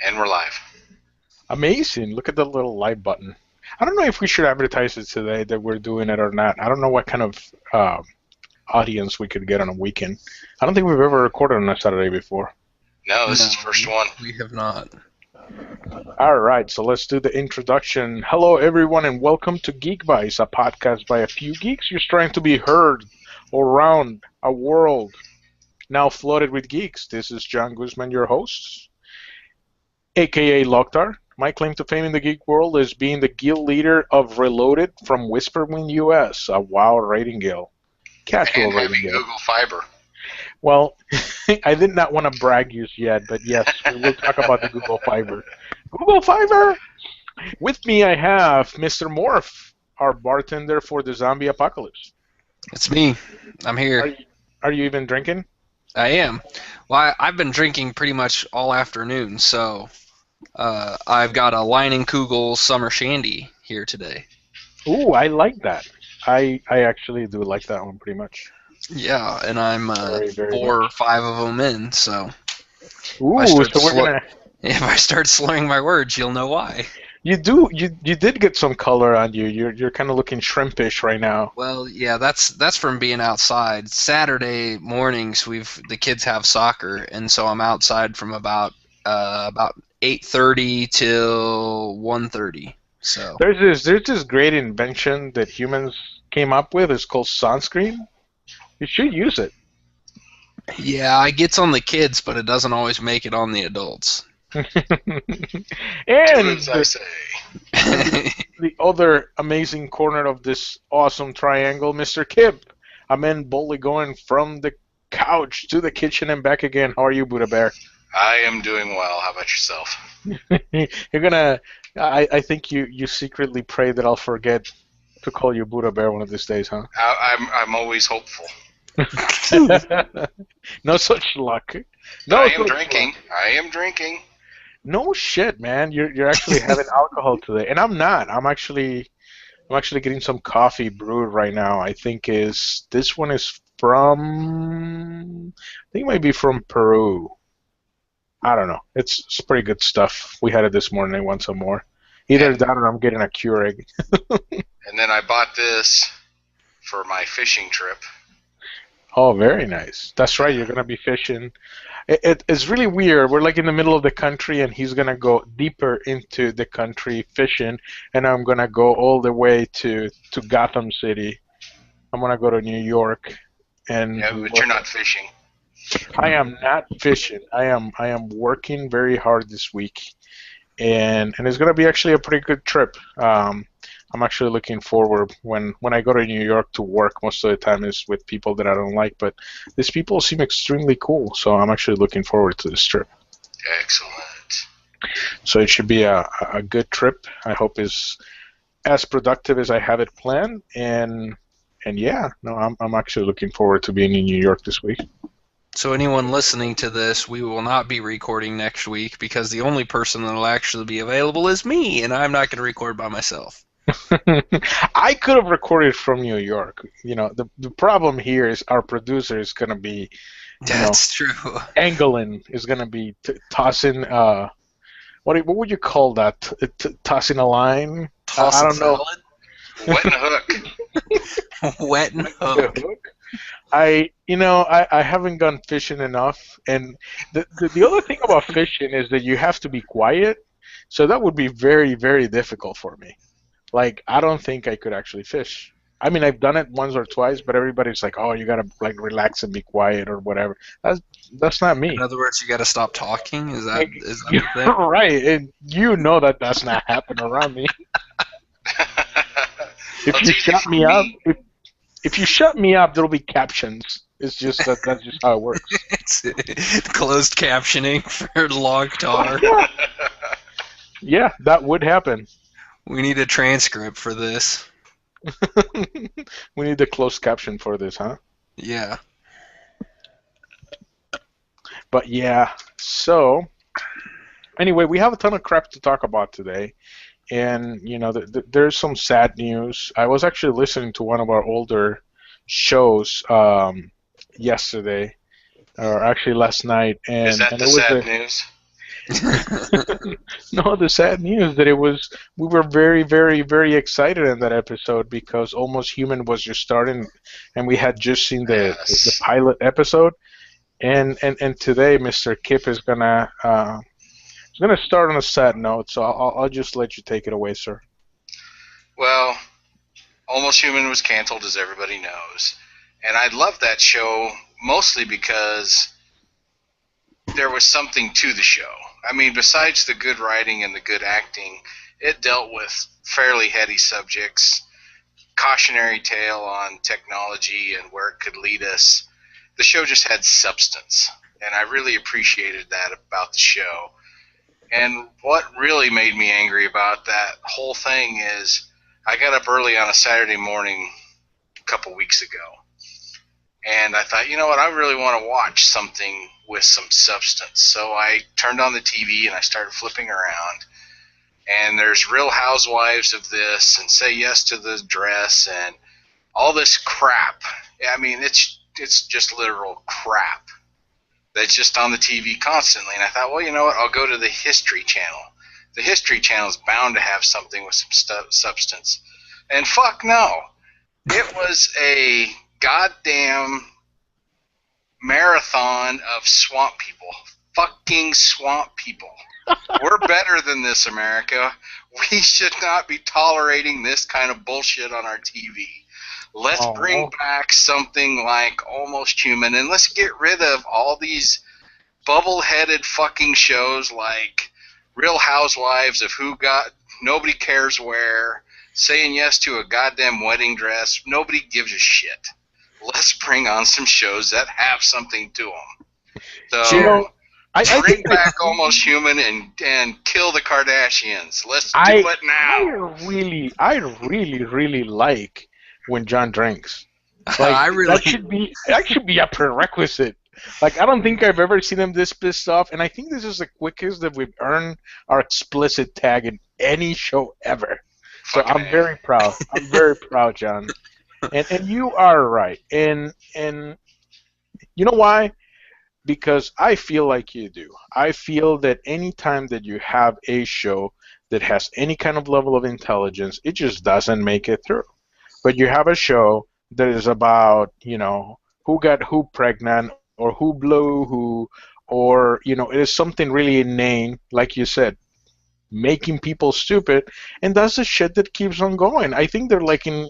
And we're live. Amazing. Look at the little live button. I don't know if we should advertise it today that we're doing it or not. I don't know what kind of audience we could get on a weekend. I don't think we've ever recorded on a Saturday before. No, this is the first one. We have not. All right, so let's do the introduction. Hello, everyone, and welcome to Geek Vice, a podcast by a few geeks just trying to be heard around a world now flooded with geeks. This is John Guzman, your host, a.k.a. Loktar. My claim to fame in the geek world is being the guild leader of Reloaded from Whisperwind US, a WoW rating guild. Casual And rating having guild. Google Fiber. Well, I did not want to brag just yet, but yes, we will talk about the Google Fiber. Google Fiber! With me, I have Mr. Morph, our bartender for the zombie apocalypse. It's me. I'm here. Are you even drinking? I am. Well, I've been drinking pretty much all afternoon, so I've got a Leinenkugel Summer Shandy here today. Ooh, I like that. I actually do like that one pretty much. Yeah, and I'm Very, very 4 or much. 5 of them in, so Ooh, I start so we're slo- gonna. if I start slurring my words, you'll know why. You did get some color on you. You're kind of looking shrimpish right now. Well, yeah, that's from being outside. Saturday mornings, the kids have soccer, and so I'm outside from about 8:30 till 1:30. So There's this great invention that humans came up with. It's called sunscreen. You should use it. yeah, it gets on the kids, but it doesn't always make it on the adults. Do And as I say. the other amazing corner of this awesome triangle, Mr. Kip. A man boldly going from the couch to the kitchen and back again. How are you, Buddha Bear? I am doing well. How about yourself? You're gonna. I think you secretly pray that I'll forget to call you Buddha Bear one of these days, huh? I'm always hopeful. No such luck. No I am such drinking. luck. I am drinking. No shit, man. You're actually having alcohol today, and I'm not. I'm actually getting some coffee brewed right now. I think this one is from. I think it might be from Peru. I don't know. It's pretty good stuff. We had it this morning. I want some more. Either that or I'm getting a Keurig. And then I bought this for my fishing trip. Oh, very nice. That's right. You're gonna be fishing. It's really weird. We're like in the middle of the country, and he's gonna go deeper into the country fishing, and I'm gonna go all the way to Gotham City. I'm gonna go to New York, and Yeah, but you're not fishing. I am not fishing. I am working very hard this week, and it's gonna be actually a pretty good trip. I'm actually looking forward when I go to New York to work. Most of the time is with people that I don't like, but these people seem extremely cool, so I'm actually looking forward to this trip. Excellent. So it should be a good trip. I hope is as productive as I have it planned, and yeah, no, I'm actually looking forward to being in New York this week. So anyone listening to this, we will not be recording next week because the only person that will actually be available is me, and I'm not going to record by myself. I could have recorded from New York. You know, the problem here is our producer is going to be, That's true. angling, is going to be tossing, what would you call that? Tossing a line? I don't know. Wet and hook. Wet and The hook. hook? I haven't gone fishing enough, and the other thing about fishing is that you have to be quiet, so that would be very, very difficult for me. Like, I don't think I could actually fish. I mean, I've done it once or twice, but everybody's like, "Oh, you gotta like relax and be quiet or whatever." That's not me. In other words, you got to stop talking. Is that the thing? Right, and you know that does not happen around me. If That's you easy shut for me up, me. if you shut me up, there'll be captions. It's just that's just how it works. It's closed captioning for log tar. Yeah, that would happen. We need a transcript for this. We need the closed caption for this, huh? Yeah. But yeah, so anyway, we have a ton of crap to talk about today. And, there's some sad news. I was actually listening to one of our older shows yesterday, or actually last night. And, Is that and the it was sad news? No, the sad news that we were very, very, very excited in that episode because Almost Human was just starting, and we had just seen the Yes. pilot episode, and today Mr. Kip is gonna start on a sad note, so I'll just let you take it away, sir. Well, Almost Human was canceled, as everybody knows. And I loved that show mostly because there was something to the show. I mean, besides the good writing and the good acting, it dealt with fairly heady subjects, cautionary tale on technology and where it could lead us. The show just had substance, and I really appreciated that about the show. And what really made me angry about that whole thing is I got up early on a Saturday morning a couple weeks ago, and I thought, you know what, I really want to watch something with some substance. So I turned on the TV and I started flipping around, and there's Real Housewives of this and Say Yes to the Dress and all this crap. I mean, it's just literal crap that's just on the TV constantly. And I thought, well, you know what, I'll go to the History Channel. The History Channel is bound to have something with some substance. And fuck no. It was a goddamn marathon of swamp people. Fucking swamp people. We're better than this, America. We should not be tolerating this kind of bullshit on our TV. Let's bring back something like Almost Human, and let's get rid of all these bubble-headed fucking shows like Real Housewives of Who Got Nobody Cares Where, Saying Yes to a Goddamn Wedding Dress. Nobody gives a shit. Let's bring on some shows that have something to them. So, You know, I bring think back Almost Human and kill the Kardashians. Let's do it now. I really like when John drinks. Like, I really. that should be a prerequisite. Like, I don't think I've ever seen him this pissed off, and I think this is the quickest that we've earned our explicit tag in any show ever. So Fucking I'm A. very proud. I'm very proud, John. And you are right. And you know why? Because I feel like you do. I feel that any time that you have a show that has any kind of level of intelligence, it just doesn't make it through. But you have a show that is about, who got who pregnant or who blew who, or, it is something really inane, like you said, making people stupid, and that's the shit that keeps on going. I think they're like in,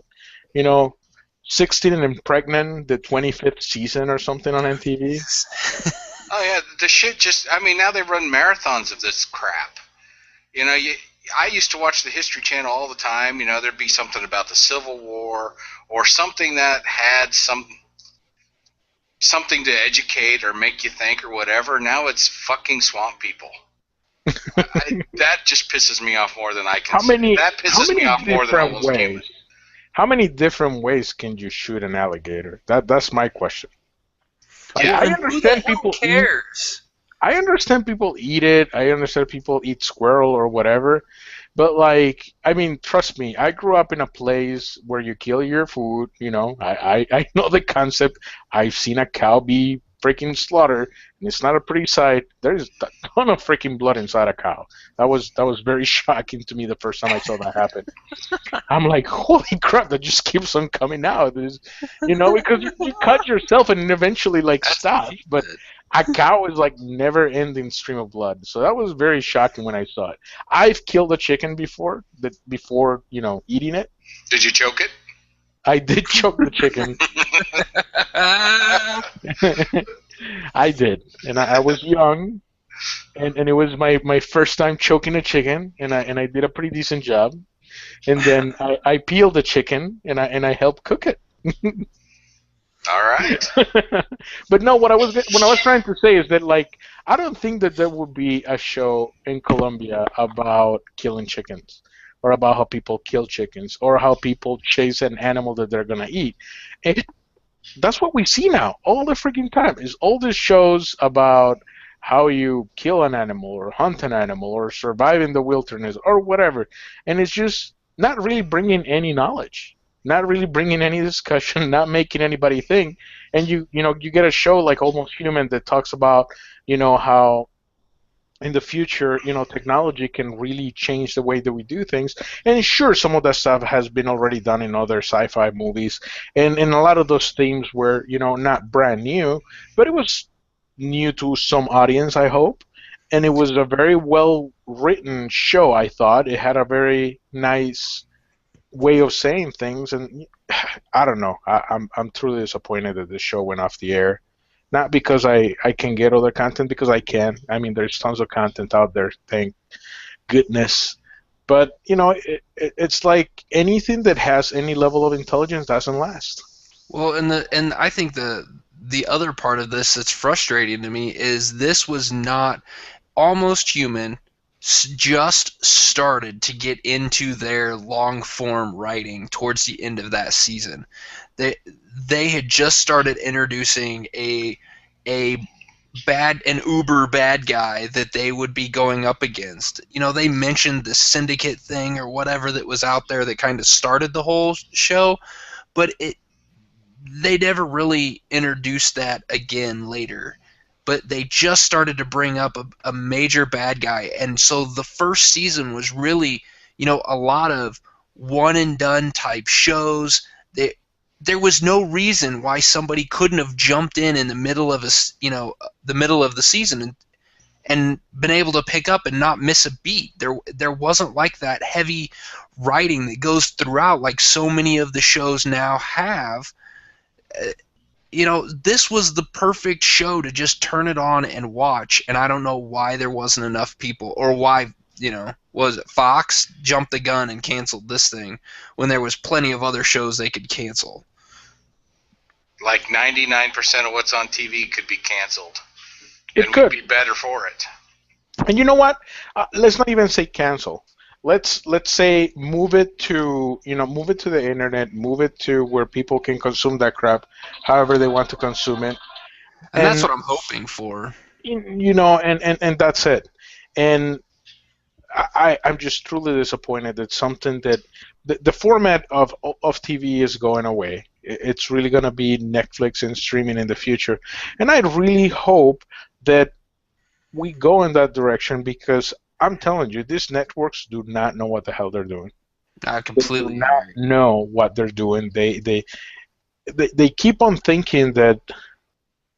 16 and Pregnant, the 25th season or something on MTV. Oh yeah, the shit just. I mean, now they run marathons of this crap. I used to watch the History Channel all the time. There'd be something about the Civil War or something that had something to educate or make you think or whatever. Now it's fucking swamp people. That just pisses me off more than I can. That pisses me off more than Almost Human. How many different ways can you shoot an alligator? That's my question. Yeah, I understand people cares. I understand people eat it. I understand people eat squirrel or whatever. But, trust me, I grew up in a place where you kill your food. I know the concept. I've seen a cow be freaking slaughtered, and it's not a pretty sight. There's a ton of freaking blood inside a cow. That was very shocking to me the first time I saw that happen. I'm like, holy crap, that just keeps on coming out. Because you cut yourself and it eventually stops. But a cow is never-ending stream of blood. So that was very shocking when I saw it. I've killed a chicken before eating it. Did you choke it? I did choke the chicken. I did, and I was young, and it was my first time choking a chicken, and I did a pretty decent job. And then I peeled the chicken, and I helped cook it. All right. But no, what I was trying to say is that I don't think that there would be a show in Colombia about killing chickens, or about how people kill chickens, or how people chase an animal that they're gonna eat. And that's what we see now all the freaking time. Is all these shows about how you kill an animal, or hunt an animal, or survive in the wilderness, or whatever, and it's just not really bringing any knowledge, not really bringing any discussion, not making anybody think. And you get a show like Almost Human that talks about how in the future, technology can really change the way that we do things. And sure, some of that stuff has been already done in other sci-fi movies, and a lot of those themes were, not brand new, but it was new to some audience, I hope. And it was a very well written show, I thought. It had a very nice way of saying things, and I don't know. I'm truly disappointed that this show went off the air. Not because I can get other content, because I can. I mean, there's tons of content out there, thank goodness. But it's like anything that has any level of intelligence doesn't last. Well, and I think the other part of this that's frustrating to me is this was not Almost Human just started to get into their long form writing towards the end of that season. They had just started introducing a an uber bad guy that they would be going up against. They mentioned the syndicate thing or whatever that was out there that kind of started the whole show, but they never really introduced that again later. But they just started to bring up a major bad guy, and so the first season was really, a lot of one and done type shows. There was no reason why somebody couldn't have jumped in the middle of the middle of the season and been able to pick up and not miss a beat. There wasn't like that heavy writing that goes throughout like so many of the shows now have. This was the perfect show to just turn it on and watch, and I don't know why there wasn't enough people, or why, was it Fox jumped the gun and canceled this thing when there was plenty of other shows they could cancel. Like 99% of what's on TV could be canceled. It could be better for it. And you know what? Let's not even say cancel. Let's say move it to the internet, move it to where people can consume that crap however they want to consume it. And that's what I'm hoping for. And that's it. And I'm just truly disappointed that something that the format of TV is going away. It's really going to be Netflix and streaming in the future. And I really hope that we go in that direction, because I'm telling you, these networks do not know what the hell they're doing. I completely do not know what they're doing. They keep on thinking that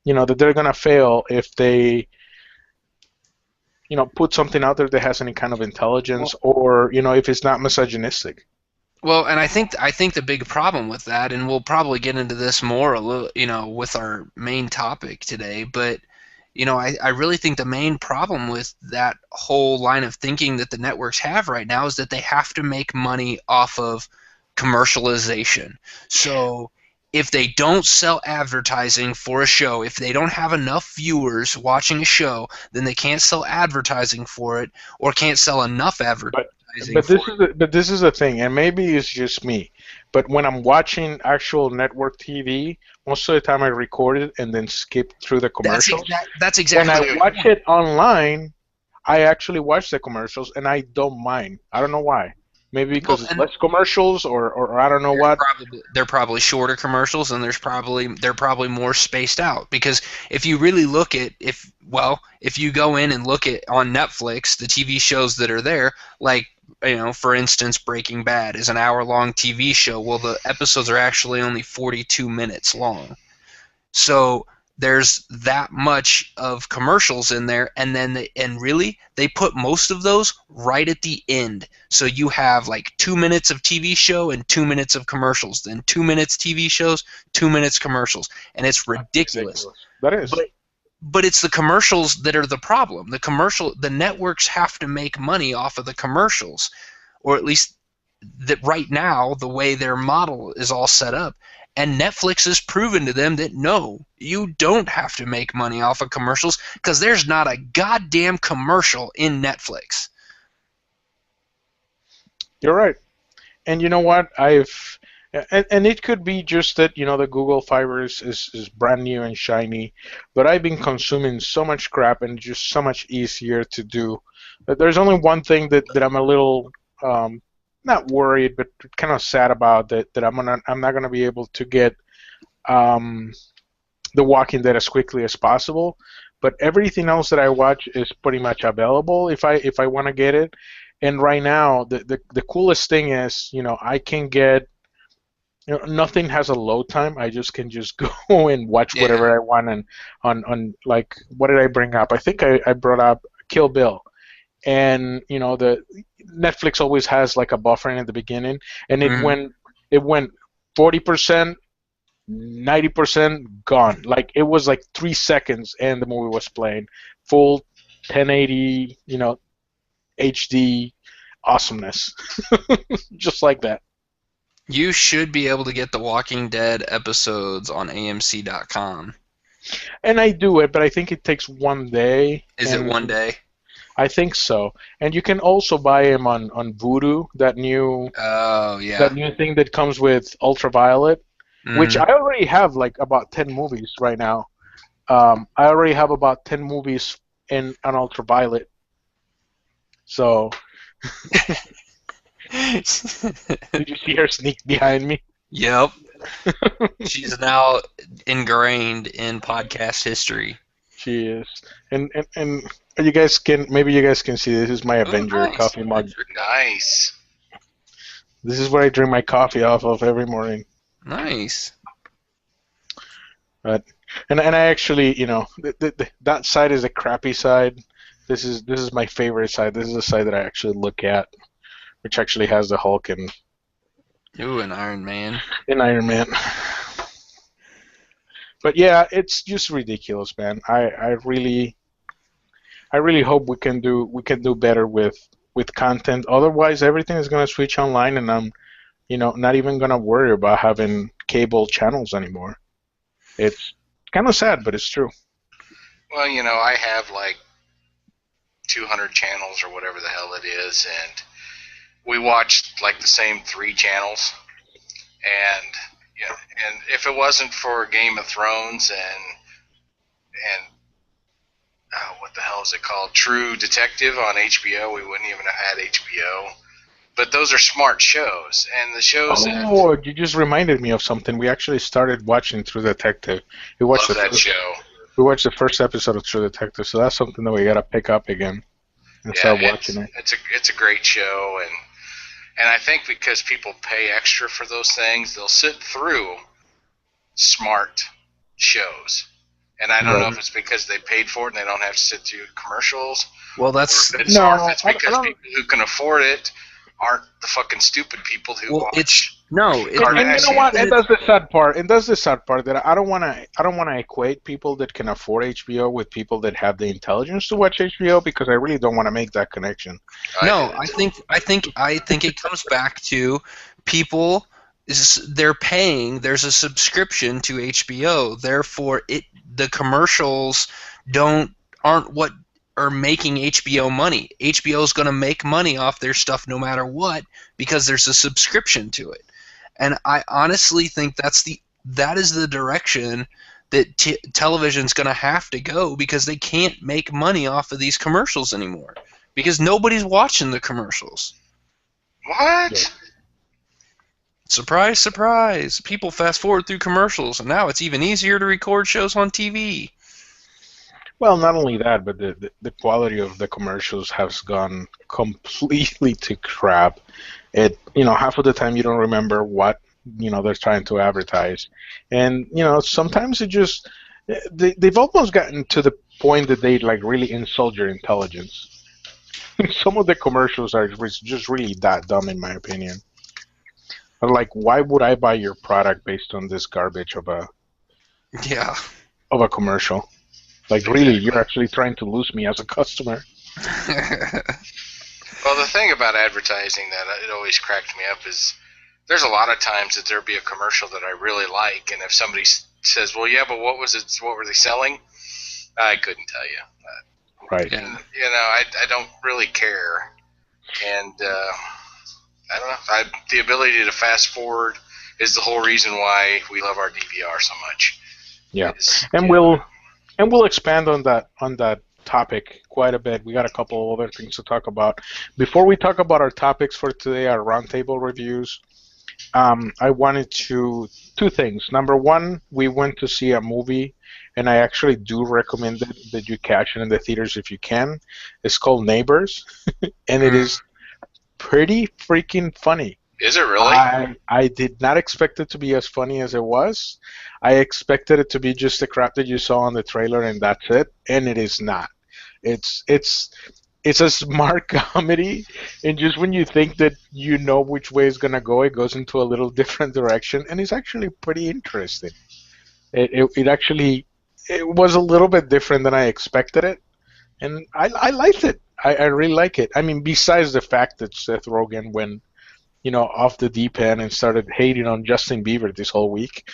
that they're gonna fail if they put something out there that has any kind of intelligence, or if it's not misogynistic. Well, and I think the big problem with that, and we'll probably get into this more a little, with our main topic today, but I really think the main problem with that whole line of thinking that the networks have right now is that they have to make money off of commercialization. So if they don't sell advertising for a show, if they don't have enough viewers watching a show, then they can't sell advertising for it, or can't sell enough advertising. But this is the thing, and maybe it's just me, but when I'm watching actual network TV, most of the time I record it and then skip through the commercials. That's exactly. When I watch it online, I actually watch the commercials, and I don't mind. I don't know why. Maybe because it's less commercials, or I don't know what. They're probably shorter commercials, and they're probably more spaced out. Because if you really look at if you go in and look at on Netflix the TV shows that are there, like for instance, Breaking Bad is an hour-long TV show. Well, the episodes are actually only 42 minutes long. So there's that much of commercials in there, and then they put most of those right at the end. So you have like 2 minutes of TV show and 2 minutes of commercials, then 2 minutes TV shows, 2 minutes commercials, and it's ridiculous. That is. But it's the commercials that are the problem. The networks have to make money off of the commercials, or at least that right now the way their model is all set up. And Netflix has proven to them that no, you don't have to make money off of commercials, because there's not a goddamn commercial in Netflix. You're right. And you know what? And it could be just that, the Google Fiber is brand new and shiny, but I've been consuming so much crap, and it's just so much easier to do. But there's only one thing that I'm a little not worried, but kind of sad about, that I'm not gonna be able to get The Walking Dead as quickly as possible. but everything else that I watch is pretty much available if I want to get it. And right now, the coolest thing is, I can get, nothing has a load time. I can just go and watch whatever Yeah. I want. And on like, what did I bring up? I think I brought up Kill Bill. And the Netflix always has like a buffering at the beginning, and Mhm. it went 40%, 90% gone. Like it was like 3 seconds, and the movie was playing full 1080, HD awesomeness, just like that. You should be able to get the Walking Dead episodes on AMC.com. And I do it, but I think it takes one day. Is it And one day? I think so. And you can also buy them on Vudu, Oh, that yeah. new thing that comes with Ultraviolet, which Mhm. I already have like about 10 movies right now. I already have about 10 movies in on Ultraviolet. So, did you see her sneak behind me? Yep. She's now ingrained in podcast history. She is. And maybe you guys can see, this is my Oh, Avenger nice. coffee mug. Nice. This is what I drink my coffee off of every morning. Nice. But and I actually, that side is a crappy side. This is my favorite side. This is the side that I actually look at, which actually has the Hulk and Ooh, an Iron Man. Iron Man. But yeah, it's just ridiculous, man. I really hope we can do better with content. Otherwise, everything is gonna switch online, and I'm not even gonna worry about having cable channels anymore. It's kind of sad, but it's true. Well, I have like 200 channels or whatever the hell it is, and we watched like the same 3 channels. And and if it wasn't for Game of Thrones and what the hell is it called, True Detective on HBO, we wouldn't even have had HBO. But those are smart shows, and the shows that Oh, you just reminded me of something. We actually started watching True Detective. We watched love the that first, show. we watched the first episode of True Detective, so that's something that we gotta pick up again and Yeah, start watching it. it's a great show, and I think because people pay extra for those things, they'll sit through smart shows. And I don't know Right. if it's because they paid for it and they don't have to sit through commercials, Well, or that's if it's, No, or if it's I because don't. people who can afford it aren't the fucking stupid people who well. It's watch no. It's And you know Kardashian. what? And that's the sad part. And that's the sad part, that I don't wanna equate people that can afford HBO with people that have the intelligence to watch HBO, because I really don't want to make that connection. No, did I it. think it comes back to people they're paying. There's a subscription to HBO. Therefore, the commercials aren't what are making HBO money. HBO is going to make money off their stuff no matter what because there's a subscription to it. And I honestly think that is the direction that television's going to have to go, because they can't make money off of these commercials anymore because nobody's watching the commercials. What? Surprise, surprise. People fast forward through commercials, and now it's even easier to record shows on TV. Well, not only that, but the quality of the commercials has gone completely to crap. Half of the time you don't remember what they're trying to advertise, and sometimes they've almost gotten to the point that they like really insult your intelligence. Some of the commercials are just really that dumb, in my opinion. But like, why would I buy your product based on this garbage of Yeah. a commercial? Like, really, you're actually trying to lose me as a customer. Well, the thing about advertising that it always cracked me up is there's a lot of times that there'll be a commercial that I really like, and if somebody says, "Well, yeah, but what was it? What were they selling?" I couldn't tell you. Right. Yeah. I don't really care, and I don't know. The ability to fast forward is the whole reason why we love our DVR so much. Yeah. Is, And we'll expand on that topic quite a bit. We got a couple of other things to talk about. Before we talk about our topics for today, our roundtable reviews, I wanted to two things. Number one, we went to see a movie, and I actually do recommend that you catch it in the theaters if you can. It's called Neighbors, and it Mm. is pretty freaking funny. Is it really? I did not expect it to be as funny as it was. I expected it to be just the crap that you saw on the trailer and that's it, and it is not. It's it's it's a smart comedy, and just when you think that you know which way it's gonna go, it goes into a little different direction, and it's actually pretty interesting. It actually it was a little bit different than I expected it, and I liked it. I really like it. I mean, besides the fact that Seth Rogen went off the deep end and started hating on Justin Bieber this whole week.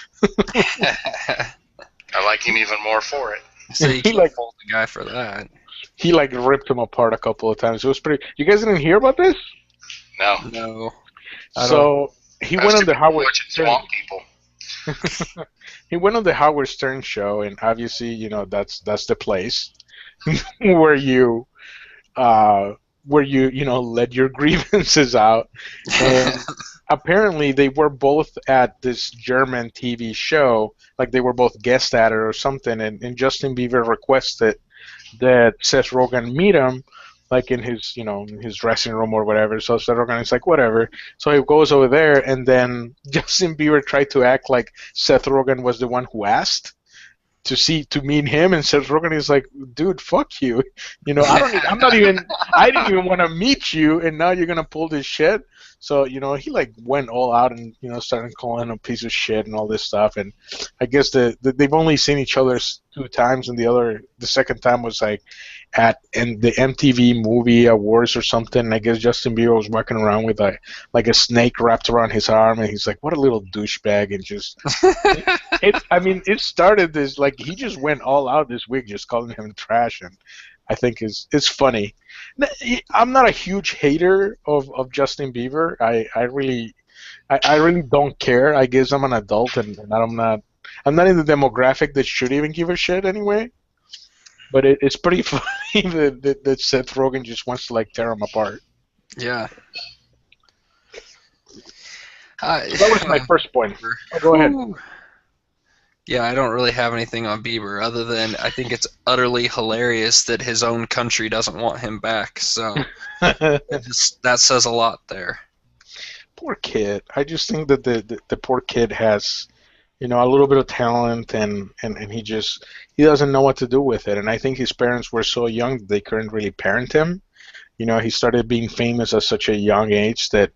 I like him even more for it. So you He can't like fault the guy for that. he like ripped him apart a couple of times. It was pretty. You guys didn't hear about this? No. No. So he I went was on the too busy Howard watching Stern. Swamp People. He went on the Howard Stern show, and obviously, that's the place where you let your grievances out. And apparently, they were both at this German TV show, like they were both guest at it or something. And Justin Bieber requested that Seth Rogen meet him, like in his dressing room or whatever. So Seth Rogen is like, whatever. So he goes over there, and then Justin Bieber tried to act like Seth Rogen was the one who asked to meet him, and Seth Rogen is like, dude, fuck you. I didn't even want to meet you, and now you're gonna pull this shit. So he like went all out and started calling him a piece of shit and all this stuff. And I guess they've only seen each other two times, and the second time was like at the MTV Movie Awards or something. And I guess Justin Bieber was walking around with like a snake wrapped around his arm, and he's like, what a little douchebag, and just it started this, like, he just went all out this week just calling him trash, and I think it's funny. I'm not a huge hater of Justin Bieber. I really don't care. I guess I'm an adult, and I'm not in the demographic that should even give a shit anyway. But it's pretty funny that Seth Rogen just wants to like tear him apart. Yeah. So that was my first point. Go ahead. Yeah, I don't really have anything on Bieber other than I think it's utterly hilarious that his own country doesn't want him back. So that says a lot there. Poor kid. I just think that the poor kid has, a little bit of talent, and he doesn't know what to do with it. And I think his parents were so young that they couldn't really parent him. He started being famous at such a young age that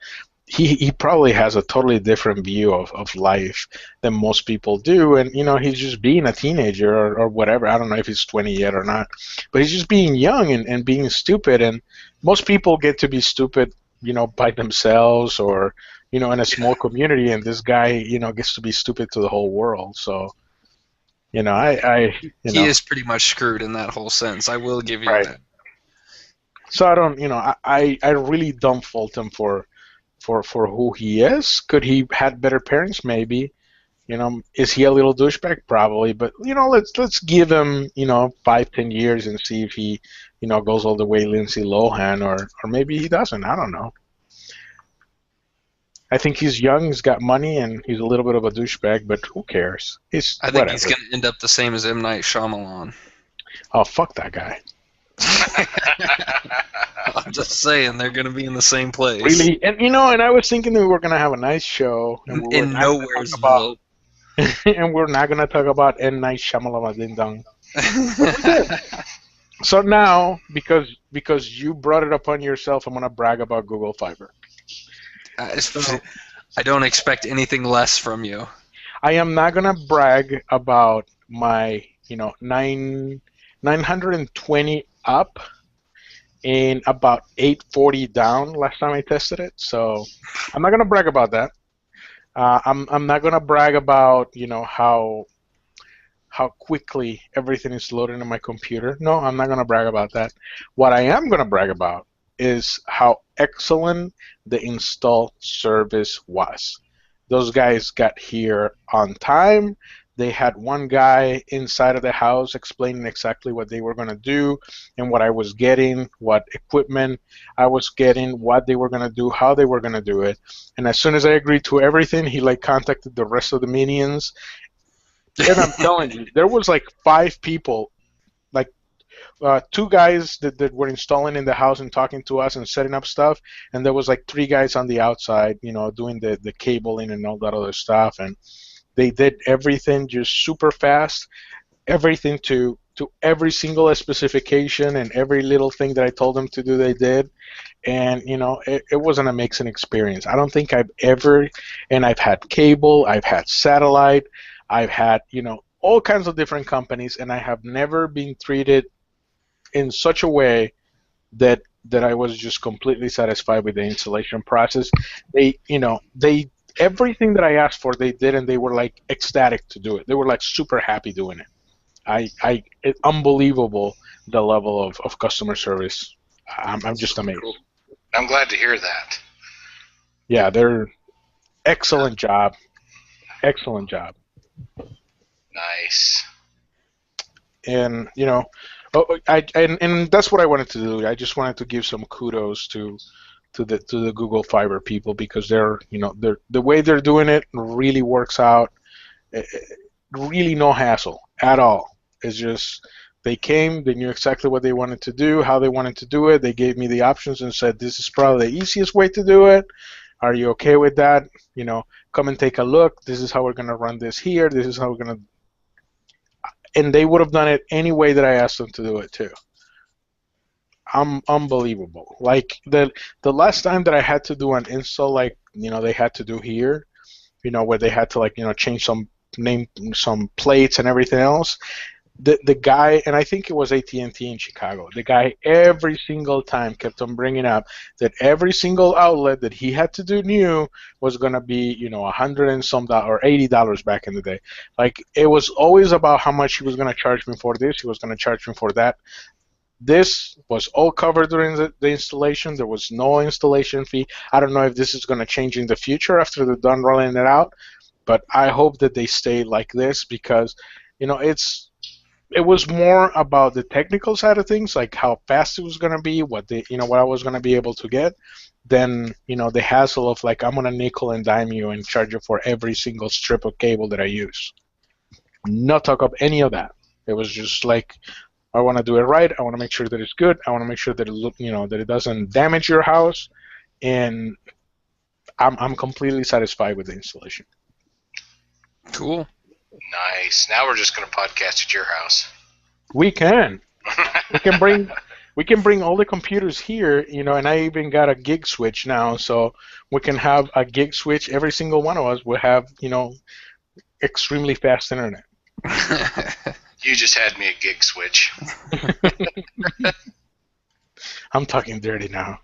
he probably has a totally different view of life than most people do. And he's just being a teenager or whatever. I don't know if he's 20 yet or not, but he's just being young and being stupid. And most people get to be stupid by themselves or in a small community, and this guy gets to be stupid to the whole world. So he is pretty much screwed in that whole sense. I will give you right. that. So I don't I really don't fault him for who he is. Could he had better parents? Maybe. Is he a little douchebag? Probably. But let's give him 5-10 years and see if he goes all the way Lindsay Lohan, or maybe he doesn't. I don't know. I think he's young, he's got money, and he's a little bit of a douchebag. But who cares? I think he's going to end up the same as M. Night Shyamalan. Oh, fuck that guy. I'm just saying they're going to be in the same place. Really? And and I was thinking that we were going to have a nice show. And we in Nowheresville. And we're not going to talk about M. Night Shyamalan Ding Dong. So now, because you brought it upon yourself, I'm going to brag about Google Fiber. I don't expect anything less from you. I am not going to brag about my 920 up and about 840 down last time I tested it. So I'm not going to brag about that. I'm not going to brag about how quickly everything is loading on my computer. No, I'm not going to brag about that. What I am going to brag about is how excellent the install service was. Those guys got here on time. They had one guy inside of the house explaining exactly what they were going to do and what I was getting, what equipment I was getting, what they were going to do, how they were going to do it. And as soon as I agreed to everything, he like contacted the rest of the minions. And I'm telling you, there was like 5 people, like 2 guys that were installing in the house and talking to us and setting up stuff, and there was like 3 guys on the outside, doing the cabling and all that other stuff. And they did everything just super fast, everything to every single specification and every little thing that I told them to do, they did. And it was an amazing experience. I don't think I've ever, and I've had cable, I've had satellite, I've had all kinds of different companies, and I have never been treated in such a way that I was just completely satisfied with the installation process. They everything that I asked for, they did, and they were like ecstatic to do it. They were like super happy doing it. It's unbelievable the level of customer service. I'm just amazed. Cool. I'm glad to hear that. Yeah, they're excellent job. Excellent job. Nice. And and that's what I wanted to do. I just wanted to give some kudos to the Google Fiber people, because they're the way they're doing it really works out. Really no hassle at all. It's just they came, they knew exactly what they wanted to do, how they wanted to do it. They gave me the options and said, this is probably the easiest way to do it. Are you okay with that? Come and take a look. This is how we're going to run this here. This is how we're going to... And they would have done it any way that I asked them to do it too. Unbelievable. Like the last time that I had to do an install, like they had to do here, where they had to like change some plates and everything else. The guy, and I think it was AT&T in Chicago, the guy every single time kept on bringing up that every single outlet that he had to do new was going to be, $100 and some or $80 back in the day. Like, it was always about how much he was going to charge me for this, he was going to charge me for that. This was all covered during the installation. There was no installation fee. I don't know if this is going to change in the future after they're done rolling it out, but I hope that they stay like this, because, it was more about the technical side of things, like how fast it was going to be, what I was going to be able to get, than the hassle of like, I'm going to nickel and dime you and charge you for every single strip of cable that I use. Not talk of any of that. It was just like, I want to do it right. I want to make sure that it's good. I want to make sure that that it doesn't damage your house, and I'm completely satisfied with the installation. Cool. Nice. Now we're just going to podcast at your house. We can. We can bring all the computers here, and I even got a gig switch now, so we can have a gig switch. Every single one of us will have, extremely fast internet. You just had me a gig switch. I'm talking dirty now.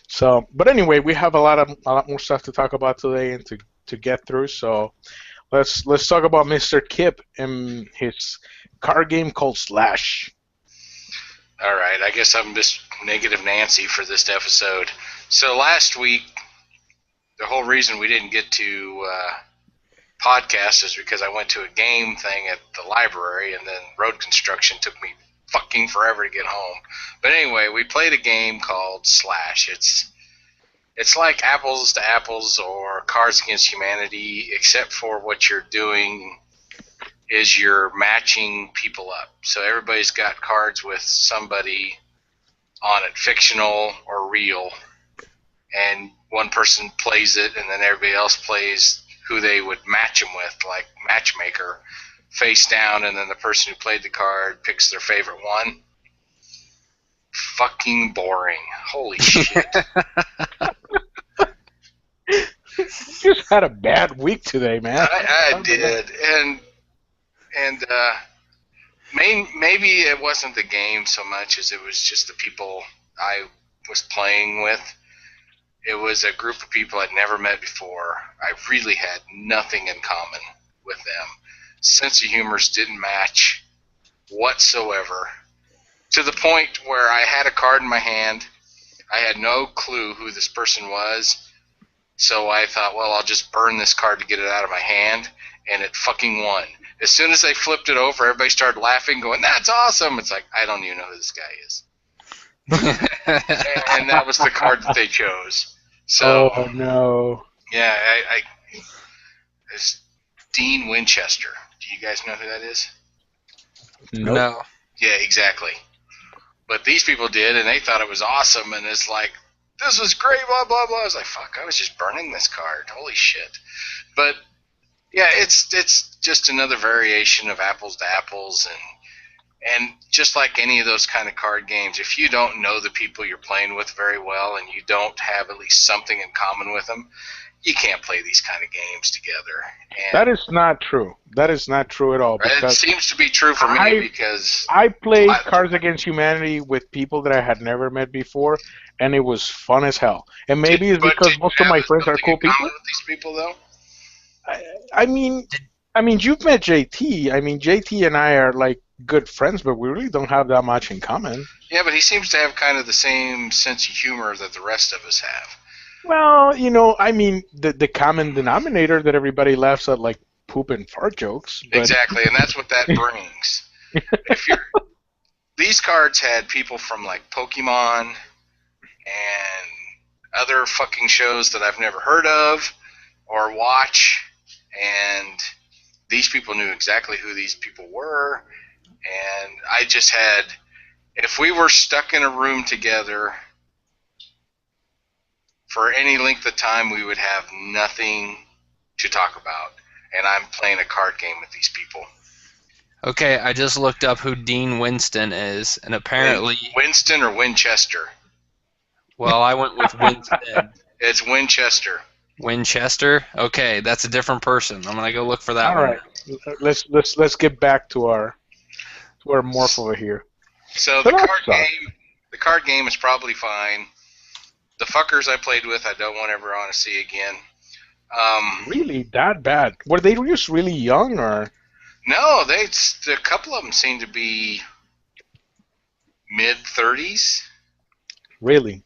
So, but anyway, we have a lot more stuff to talk about today and to get through. So, let's talk about Mr. Kip and his card game called Slash. All right, I guess I'm just negative Nancy for this episode. So last week, the whole reason we didn't get to podcast is because I went to a game thing at the library, and then road construction took me fucking forever to get home. But anyway, we played a game called Slash. It's like Apples to Apples or Cards Against Humanity, except for what you're doing is you're matching people up. So everybody's got cards with somebody on it, fictional or real, and one person plays it, and then everybody else plays who they would match them with, like matchmaker, face down, and then the person who played the card picks their favorite one. Fucking boring. Holy shit. You just had a bad week today, man. I did, and maybe it wasn't the game so much as it was just the people I was playing with. It was a group of people I'd never met before. I really had nothing in common with them. Sense of humors didn't match whatsoever, to the point where I had a card in my hand. I had no clue who this person was, so I thought, well, I'll just burn this card to get it out of my hand. and it fucking won. As soon as they flipped it over, everybody started laughing, going, "That's awesome!" It's like, I don't even know who this guy is. And that was the card that they chose. So, Oh no. yeah, it's Dean Winchester. Do you guys know who that is? Nope. No. Yeah, exactly. But these people did, and they thought it was awesome, and it's like, this was great, blah, blah, blah. I was like, fuck, I was just burning this card. Holy shit. But, yeah, it's just another variation of apples to apples, and just like any of those kind of card games, if you don't know the people you're playing with very well and you don't have at least something in common with them, you can't play these kind of games together. And That is not true. That is not true at all. it Because seems to be true for me because I played Cards Against Humanity with people that I had never met before, and it was fun as hell. And maybe it's But because did you most of my have friends are something cool in common people. with these people, though? I mean, you've met JT. I mean, JT and I are like good friends, but we really don't have that much in common. Yeah, but he seems to have kind of the same sense of humor that the rest of us have. Well, I mean, the common denominator that everybody laughs at, like poop and fart jokes. But Exactly, and that's what that brings. If you're, these cards had people from like Pokemon and other fucking shows that I've never heard of or watch, and these people knew exactly who these people were, and I just had, if we were stuck in a room together for any length of time, we would have nothing to talk about, and I'm playing a card game with these people. Okay, I just looked up who Dean Winston is, and apparently, Winston or Winchester? well, I went with Winston. It's Winchester. Winchester? Okay, that's a different person. I'm gonna go look for that all one. right, let's get back to our morph over here. So But the that card sucks. game is probably fine. The fuckers I played with, I don't want ever want to see again. Really that bad? Were they just really young, or? No, a couple of them seem to be mid-30s. Really?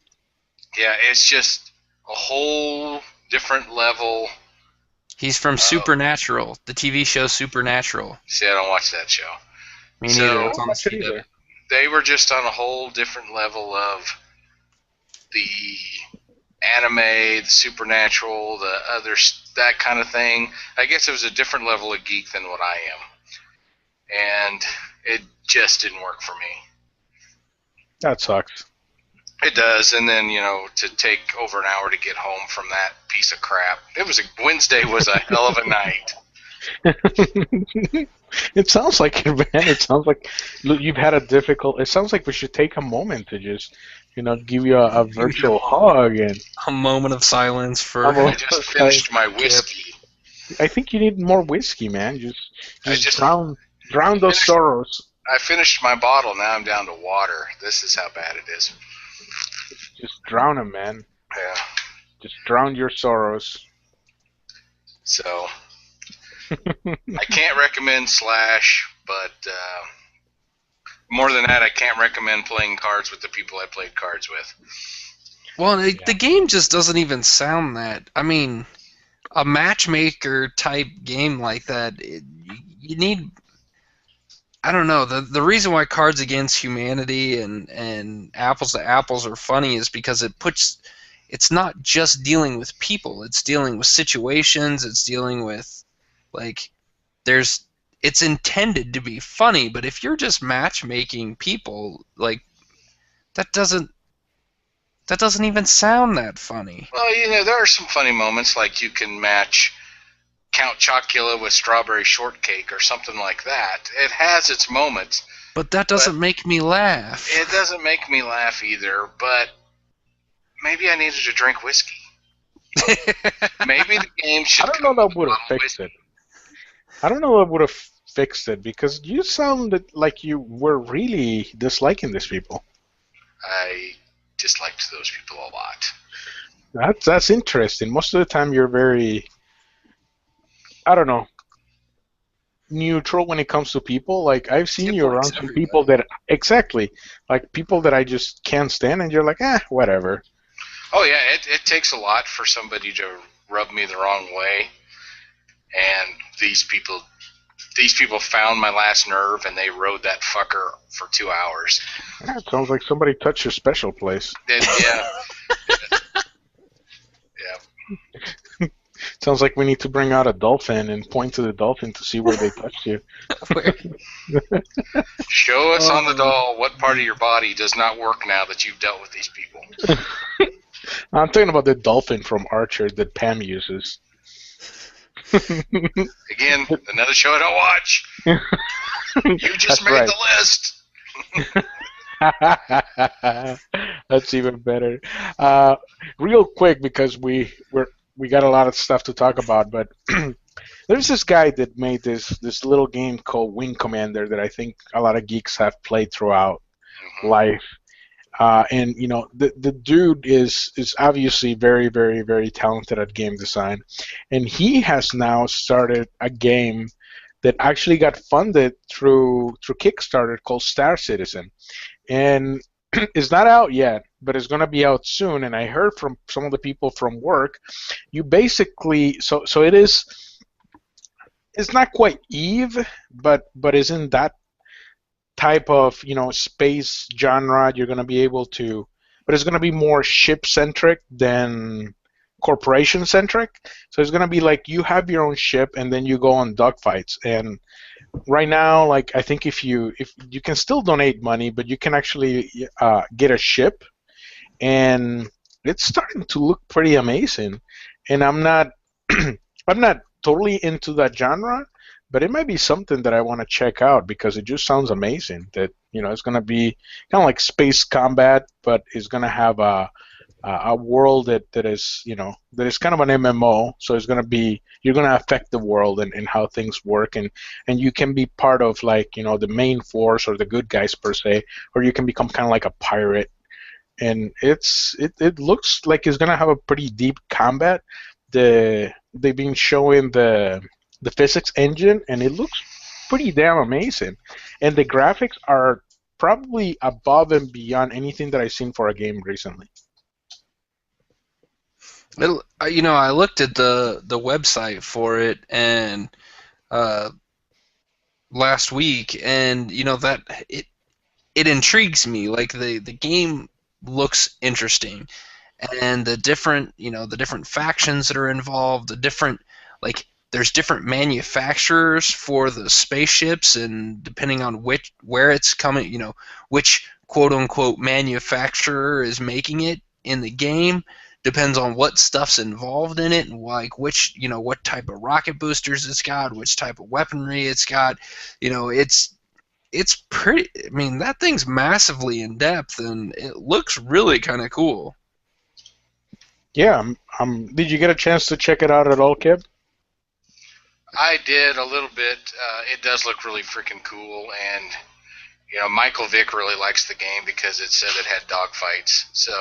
Yeah, it's just a whole different level. He's from Supernatural, the TV show Supernatural. See, I don't watch that show. Me So- neither. It's on the Watch it CW. either. They were just on a whole different level of the anime, the supernatural, the other, that kind of thing. I guess it was a different level of geek than what I am. And it just didn't work for me. That sucks. It does, and then, to take over an hour to get home from that piece of crap. Wednesday was a hell of a night. It sounds like it, man. It sounds like you've had a difficult. It sounds like we should take a moment to just, give you a virtual hug, and A moment of silence for. I just finished my whiskey. I think you need more whiskey, man. I just- drown those finished- sorrows. I finished my bottle, now I'm down to water. This is how bad it is. Just drown them, man. Yeah. Just drown your sorrows. So, I can't recommend Slash, but more than that, I can't recommend playing cards with the people I played cards with. Well, the game just doesn't even sound that. I mean, a matchmaker type game like that, you need. I don't know. The reason why Cards Against Humanity and Apples to Apples are funny is because it's not just dealing with people. It's dealing with situations. It's dealing with, like, it's intended to be funny, but if you're just matchmaking people, like, that doesn't even sound that funny. Well, there are some funny moments, like you can match Count Chocula with Strawberry Shortcake or something like that. It has its moments. But that doesn't make me laugh. It doesn't make me laugh either, but maybe I needed to drink whiskey. Maybe the game should. I don't know that would have fixed it. I don't know that would have fixed it because you sounded like you were really disliking these people. I disliked those people a lot. That's interesting. Most of the time you're very, I don't know, neutral when it comes to people. Like I've seen you around some people that like people that I just can't stand, and you're like, whatever. Oh yeah, it takes a lot for somebody to rub me the wrong way, and these people found my last nerve and they rode that fucker for 2 hours. Yeah, it sounds like somebody touched your special place. Yeah. Yeah. Sounds like we need to bring out a dolphin and point to the dolphin to see where they touched you. Show us on the doll what part of your body does not work now that you've dealt with these people. I'm talking about the dolphin from Archer that Pam uses. Again, another show I don't watch. You just That's made right. the list. That's even better. Real quick, because we got a lot of stuff to talk about, but there's this guy that made this little game called Wing Commander that I think a lot of geeks have played throughout life. And you know, the dude is obviously very, very, very talented at game design, and he has now started a game that actually got funded through Kickstarter called Star Citizen, and it's not out yet, but it's going to be out soon. And I heard from some of the people from work, you basically so it is. It's not quite Eve, but isn't that type of, you know, space genre. You're going to be able to, but it's going to be more ship centric than corporation centric. So it's going to be like you have your own ship and then you go on dogfights. And right now, like, I think if you can still donate money, but you can actually get a ship, and it's starting to look pretty amazing. And I'm not I'm not totally into that genre, but it might be something that I want to check out because it just sounds amazing. That, you know, it's going to be kind of like space combat, but it's going to have a world that is, you know, that is kind of an MMO. So it's going to be, you're going to affect the world and how things work, and you can be part of, like, you know, the main force or the good guys per se, or you can become kind of like a pirate. And it looks like it's going to have a pretty deep combat. They've been showing the physics engine, and it looks pretty damn amazing. And the graphics are probably above and beyond anything that I've seen for a game recently. You know, I looked at the website for it and last week, and you know that it intrigues me. Like the game looks interesting, and the different factions that are involved, the different, like, there's different manufacturers for the spaceships, and depending on where it's coming, you know, which quote unquote manufacturer is making it in the game depends on what stuff's involved in it, and like which, you know, what type of rocket boosters it's got, which type of weaponry it's got. You know, it's pretty, I mean, that thing's massively in depth, and it looks really kind of cool. Yeah, did you get a chance to check it out at all, Kib? I did a little bit. It does look really freaking cool, and you know, Michael Vick really likes the game because it said it had dogfights. So,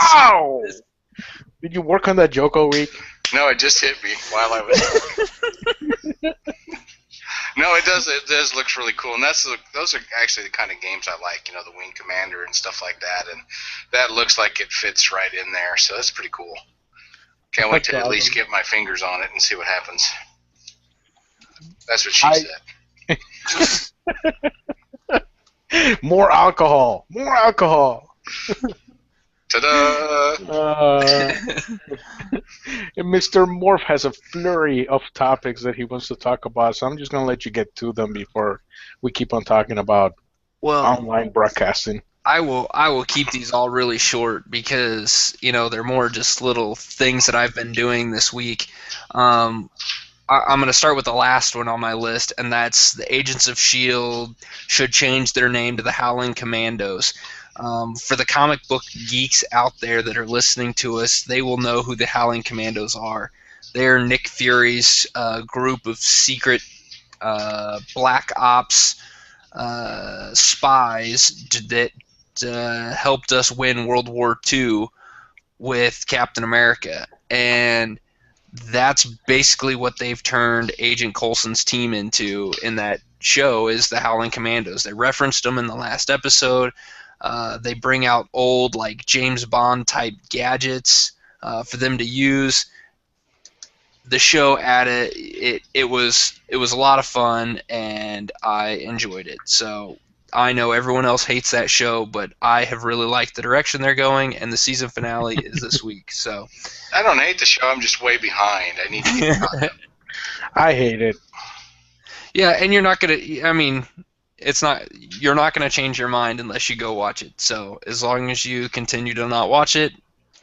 wow! Did you work on that joke all week? No, it just hit me while I was. No, it does. It does look really cool, and those are actually the kind of games I like. You know, the Wing Commander and stuff like that, and that looks like it fits right in there. So that's pretty cool. Can't wait to at least get my fingers on it and see what happens. That's what she said. More alcohol. More alcohol. Ta-da! Mr. Morph has a flurry of topics that he wants to talk about, so I'm just going to let you get to them before we keep on talking about online broadcasting. I will keep these all really short because, you know, they're more just little things that I've been doing this week. I'm going to start with the last one on my list, and that's the Agents of S.H.I.E.L.D. should change their name to the Howling Commandos. For the comic book geeks out there that are listening to us, they will know who the Howling Commandos are. They're Nick Fury's group of secret black ops spies that helped us win World War II with Captain America. And that's basically what they've turned Agent Coulson's team into in that show, is the Howling Commandos. They referenced them in the last episode. They bring out old, like, James Bond type gadgets for them to use. the show added it was a lot of fun, and I enjoyed it. So I know everyone else hates that show, but I have really liked the direction they're going, and the season finale is this week. So I don't hate the show. I'm just way behind. I need to get caught up. I hate it. yeah, and you're not gonna. I mean, it's not. You're not gonna change your mind unless you go watch it. So as long as you continue to not watch it,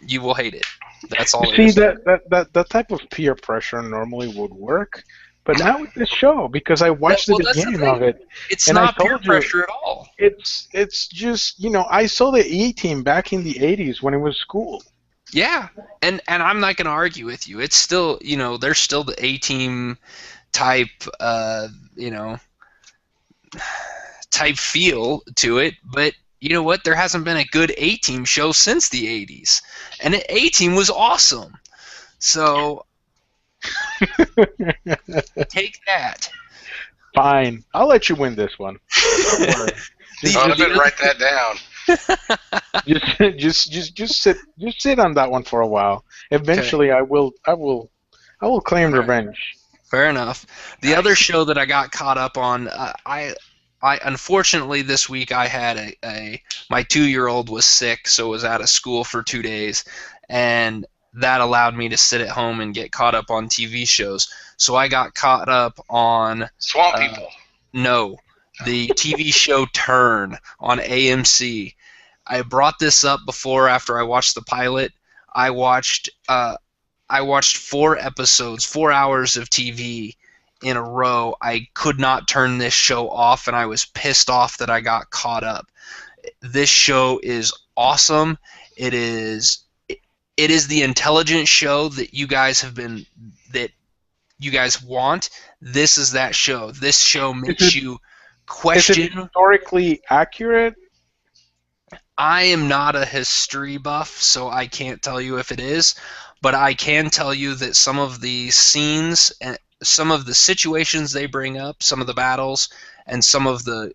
you will hate it. That's all. See, that type of peer pressure normally would work, but not with this show because I watched the beginning of it. It's and not I peer told you, pressure at all. It's just I saw the E-Team back in the '80s when it was cool. Yeah, and I'm not going to argue with you. It's still there's still the A-Team type type feel to it, but you know what? There hasn't been a good A-Team show since the '80s, and A-Team was awesome. So take that. Fine, I'll let you win this one. Let me write that down. just sit on that one for a while. Eventually, okay. I will claim revenge. Fair enough. The other show that I got caught up on, I unfortunately this week I had my 2-year-old was sick, so was out of school for 2 days, and that allowed me to sit at home and get caught up on TV shows. So I got caught up on Swamp People. No, the TV show Turn on AMC. I brought this up before after I watched the pilot. I watched 4 episodes, 4 hours of TV in a row. I could not turn this show off, and I was pissed off that I got caught up. This show is awesome. It is the intelligent show that you guys want. This is that show. This show makes you question. Is it historically accurate? I am not a history buff, so I can't tell you if it is, but I can tell you that some of the scenes and some of the situations they bring up, some of the battles, and some of the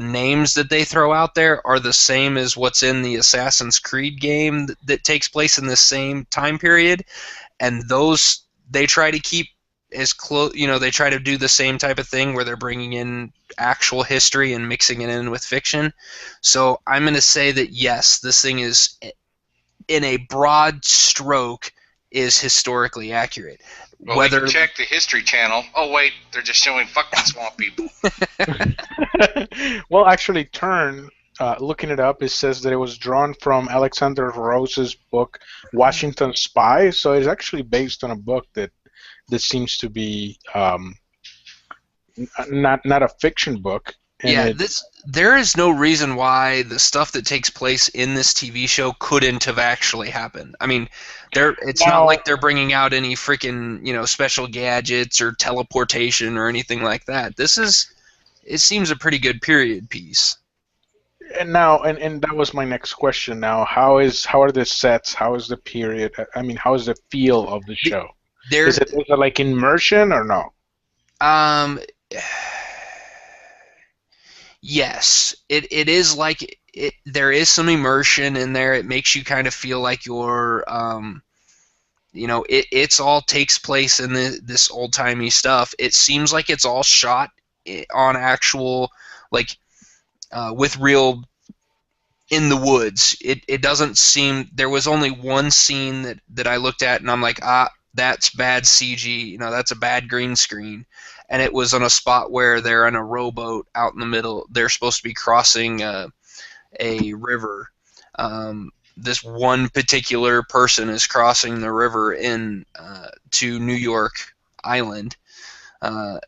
names that they throw out there are the same as what's in the Assassin's Creed game that takes place in the same time period, and those they try to keep as close. They try to do the same type of thing where they're bringing in actual history and mixing it in with fiction. So I'm going to say that yes, this thing is, in a broad stroke, is historically accurate. Well, we can check the History Channel. Oh wait, they're just showing fucking swamp people. Well, actually, Turn, looking it up, it says that it was drawn from Alexander Rose's book Washington Spy. So it's actually based on a book that seems to be not a fiction book. Yeah, there is no reason why the stuff that takes place in this TV show couldn't have actually happened. I mean, it's not like they're bringing out any freaking special gadgets or teleportation or anything like that. It seems a pretty good period piece. And now, and that was my next question. Now, how are the sets? How is the period? I mean, how is the feel of the show? Is it like immersion or no? Yes, it is like it. There is some immersion in there. It makes you kind of feel like you're, it's all takes place in this old timey stuff. It seems like it's all shot on actual, with real in the woods. It doesn't seem. There was only one scene that I looked at and I'm like, that's bad CG. That's a bad green screen. And it was on a spot where they're in a rowboat out in the middle. They're supposed to be crossing a river. This one particular person is crossing the river to New York Island on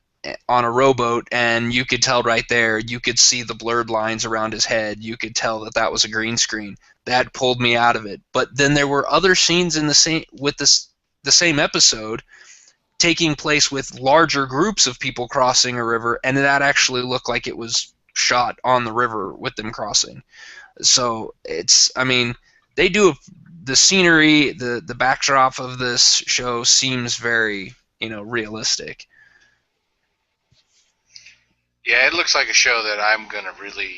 a rowboat, and you could tell right there. You could see the blurred lines around his head. You could tell that was a green screen. That pulled me out of it. But then there were other scenes in the same episode taking place with larger groups of people crossing a river, and that actually looked like it was shot on the river with them crossing. So they do the scenery, the backdrop of this show seems very, realistic. Yeah, it looks like a show that I'm going to really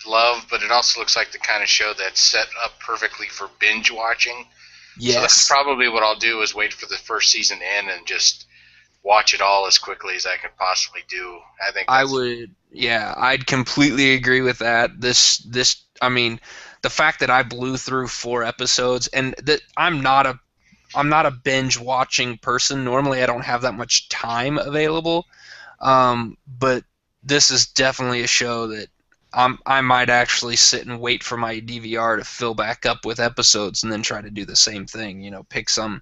love, but it also looks like the kind of show that's set up perfectly for binge watching. So that's Yes. probably what I'll do, is wait for the first season to end and just watch it all as quickly as I could possibly do. I think I that's would, yeah, I'd completely agree with that. I mean, the fact that I blew through 4 episodes, and that I'm not a binge watching person. Normally, I don't have that much time available. But this is definitely a show that I might actually sit and wait for my DVR to fill back up with episodes, and then try to do the same thing. You know, pick some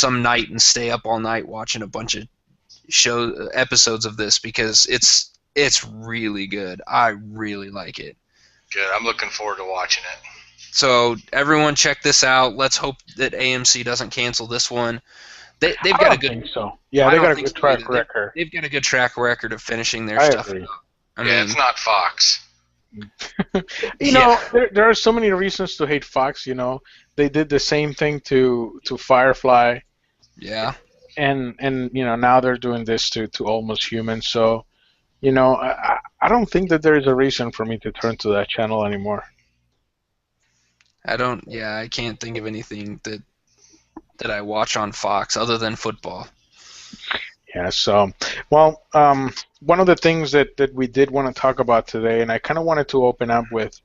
night and stay up all night watching a bunch of episodes of this, because it's really good. I really like it. good. I'm looking forward to watching it. So everyone check this out. Let's hope that AMC doesn't cancel this one. They've I got a don't good. think so. Yeah, I they don't got a think good so track either. record. They've got a good track record of finishing their I stuff. agree. I Yeah, mean, it's not Fox. You know, there are so many reasons to hate Fox. You know, they did the same thing to Firefly, yeah. and you know now they're doing this to Almost Human. So you know, I don't think that there is a reason for me to turn to that channel anymore. I don't. Yeah, I can't think of anything that I watch on Fox other than football. Yeah. So, well, one of the things that we did want to talk about today, and I kind of wanted to open up with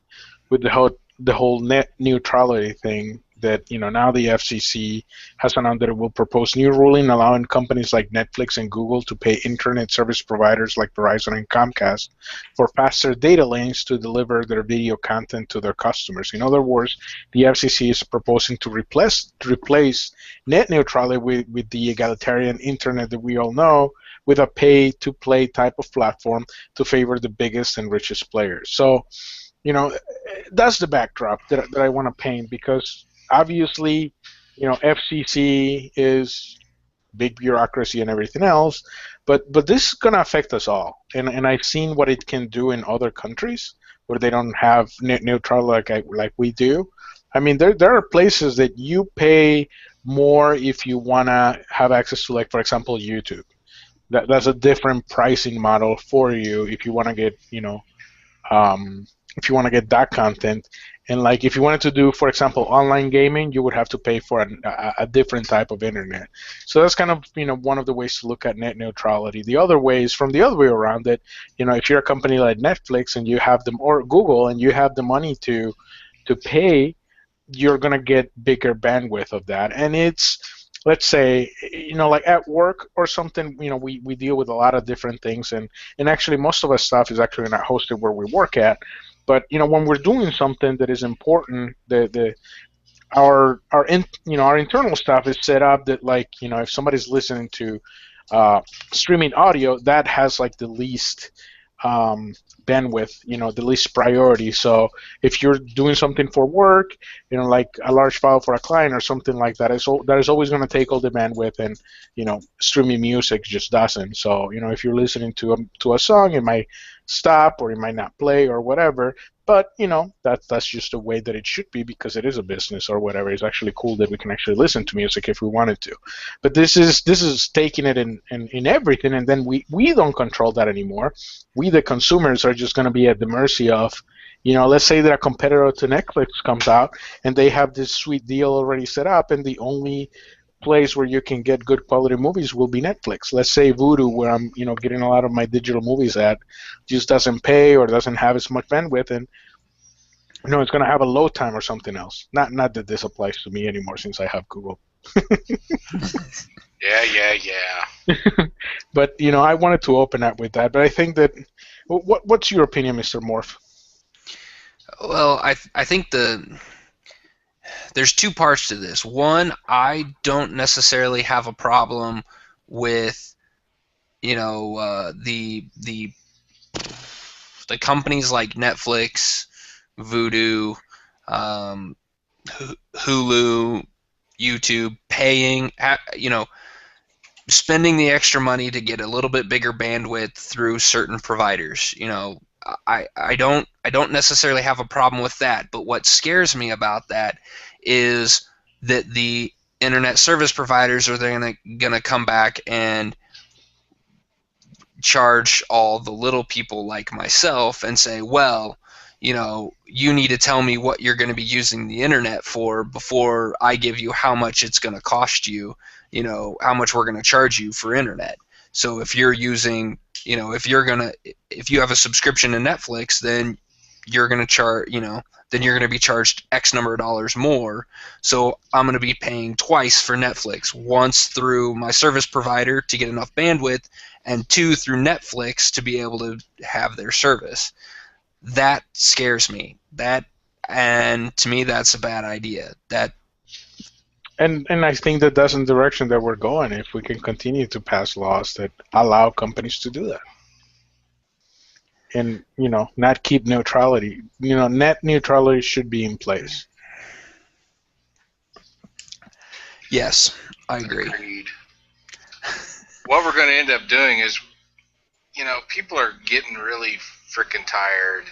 the whole net neutrality thing, that you know now the FCC has announced that it will propose new ruling allowing companies like Netflix and Google to pay internet service providers like Verizon and Comcast for faster data links to deliver their video content to their customers. In other words, the FCC is proposing to replace net neutrality with the egalitarian internet that we all know, with a pay-to-play type of platform to favor the biggest and richest players. So, you know, that's the backdrop that I want to paint, because obviously, you know, FCC is big bureaucracy and everything else, but this is going to affect us all. And I've seen what it can do in other countries where they don't have net neutrality like we do. I mean, there are places that you pay more if you want to have access to, like, for example, YouTube. That's a different pricing model for you if you want to get, you know, if you want to get that content. And like if you wanted to do, for example, online gaming, you would have to pay for a different type of internet. So that's kind of, you know, one of the ways to look at net neutrality. The other way is from the other way around, that, you know, if you're a company like Netflix and you have them, or Google, and you have the money to pay, you're going to get bigger bandwidth of that. And it's, let's say, you know, like at work or something, you know, we deal with a lot of different things, and actually most of our stuff is actually not hosted where we work at. But you know, when we're doing something that is important, you know, our internal stuff is set up that, like, you know, if somebody's listening to streaming audio, that has like the least bandwidth, you know, the least priority. So if you're doing something for work, you know, like a large file for a client or something like that, that is always going to take all the bandwidth, and you know, streaming music just doesn't. So you know, if you're listening to a song, it might stop or it might not play or whatever. But you know, that's just the way that it should be, because it is a business or whatever. It's actually cool that we can actually listen to music if we wanted to. But this is taking it in everything, and then we don't control that anymore. We, the consumers, are just going to be at the mercy of, you know, let's say that a competitor to Netflix comes out and they have this sweet deal already set up, and the only place where you can get good quality movies will be Netflix. Let's say Vudu, where I'm, you know, getting a lot of my digital movies at, just doesn't pay or doesn't have as much bandwidth, and you know, it's going to have a load time or something else. Not that this applies to me anymore since I have Google. Yeah. But you know, I wanted to open up with that. But I think that, what's your opinion, Mr. Morph? Well, I think there's 2 parts to this. One, I don't necessarily have a problem with, you know, the companies like Netflix, Vudu, Hulu, YouTube paying, you know, spending the extra money to get a little bit bigger bandwidth through certain providers. You know, I don't necessarily have a problem with that. But what scares me about that is that the internet service providers are gonna come back and charge all the little people like myself and say, well, you need to tell me what you're going to be using the internet for before I give you how much it's going to cost you, how much we're going to charge you for internet. So if you're using, if you have a subscription to Netflix, then you're going to then you're going to be charged X number of dollars more. So I'm going to be paying twice for Netflix, once through my service provider to get enough bandwidth, and two through Netflix to be able to have their service. That scares me. And to me, that's a bad idea. And I think that that's in the direction that we're going if we can continue to pass laws that allow companies to do that. And, not keep neutrality. Net neutrality should be in place. Yes, I agree. Agreed. What we're going to end up doing is, people are getting really freaking tired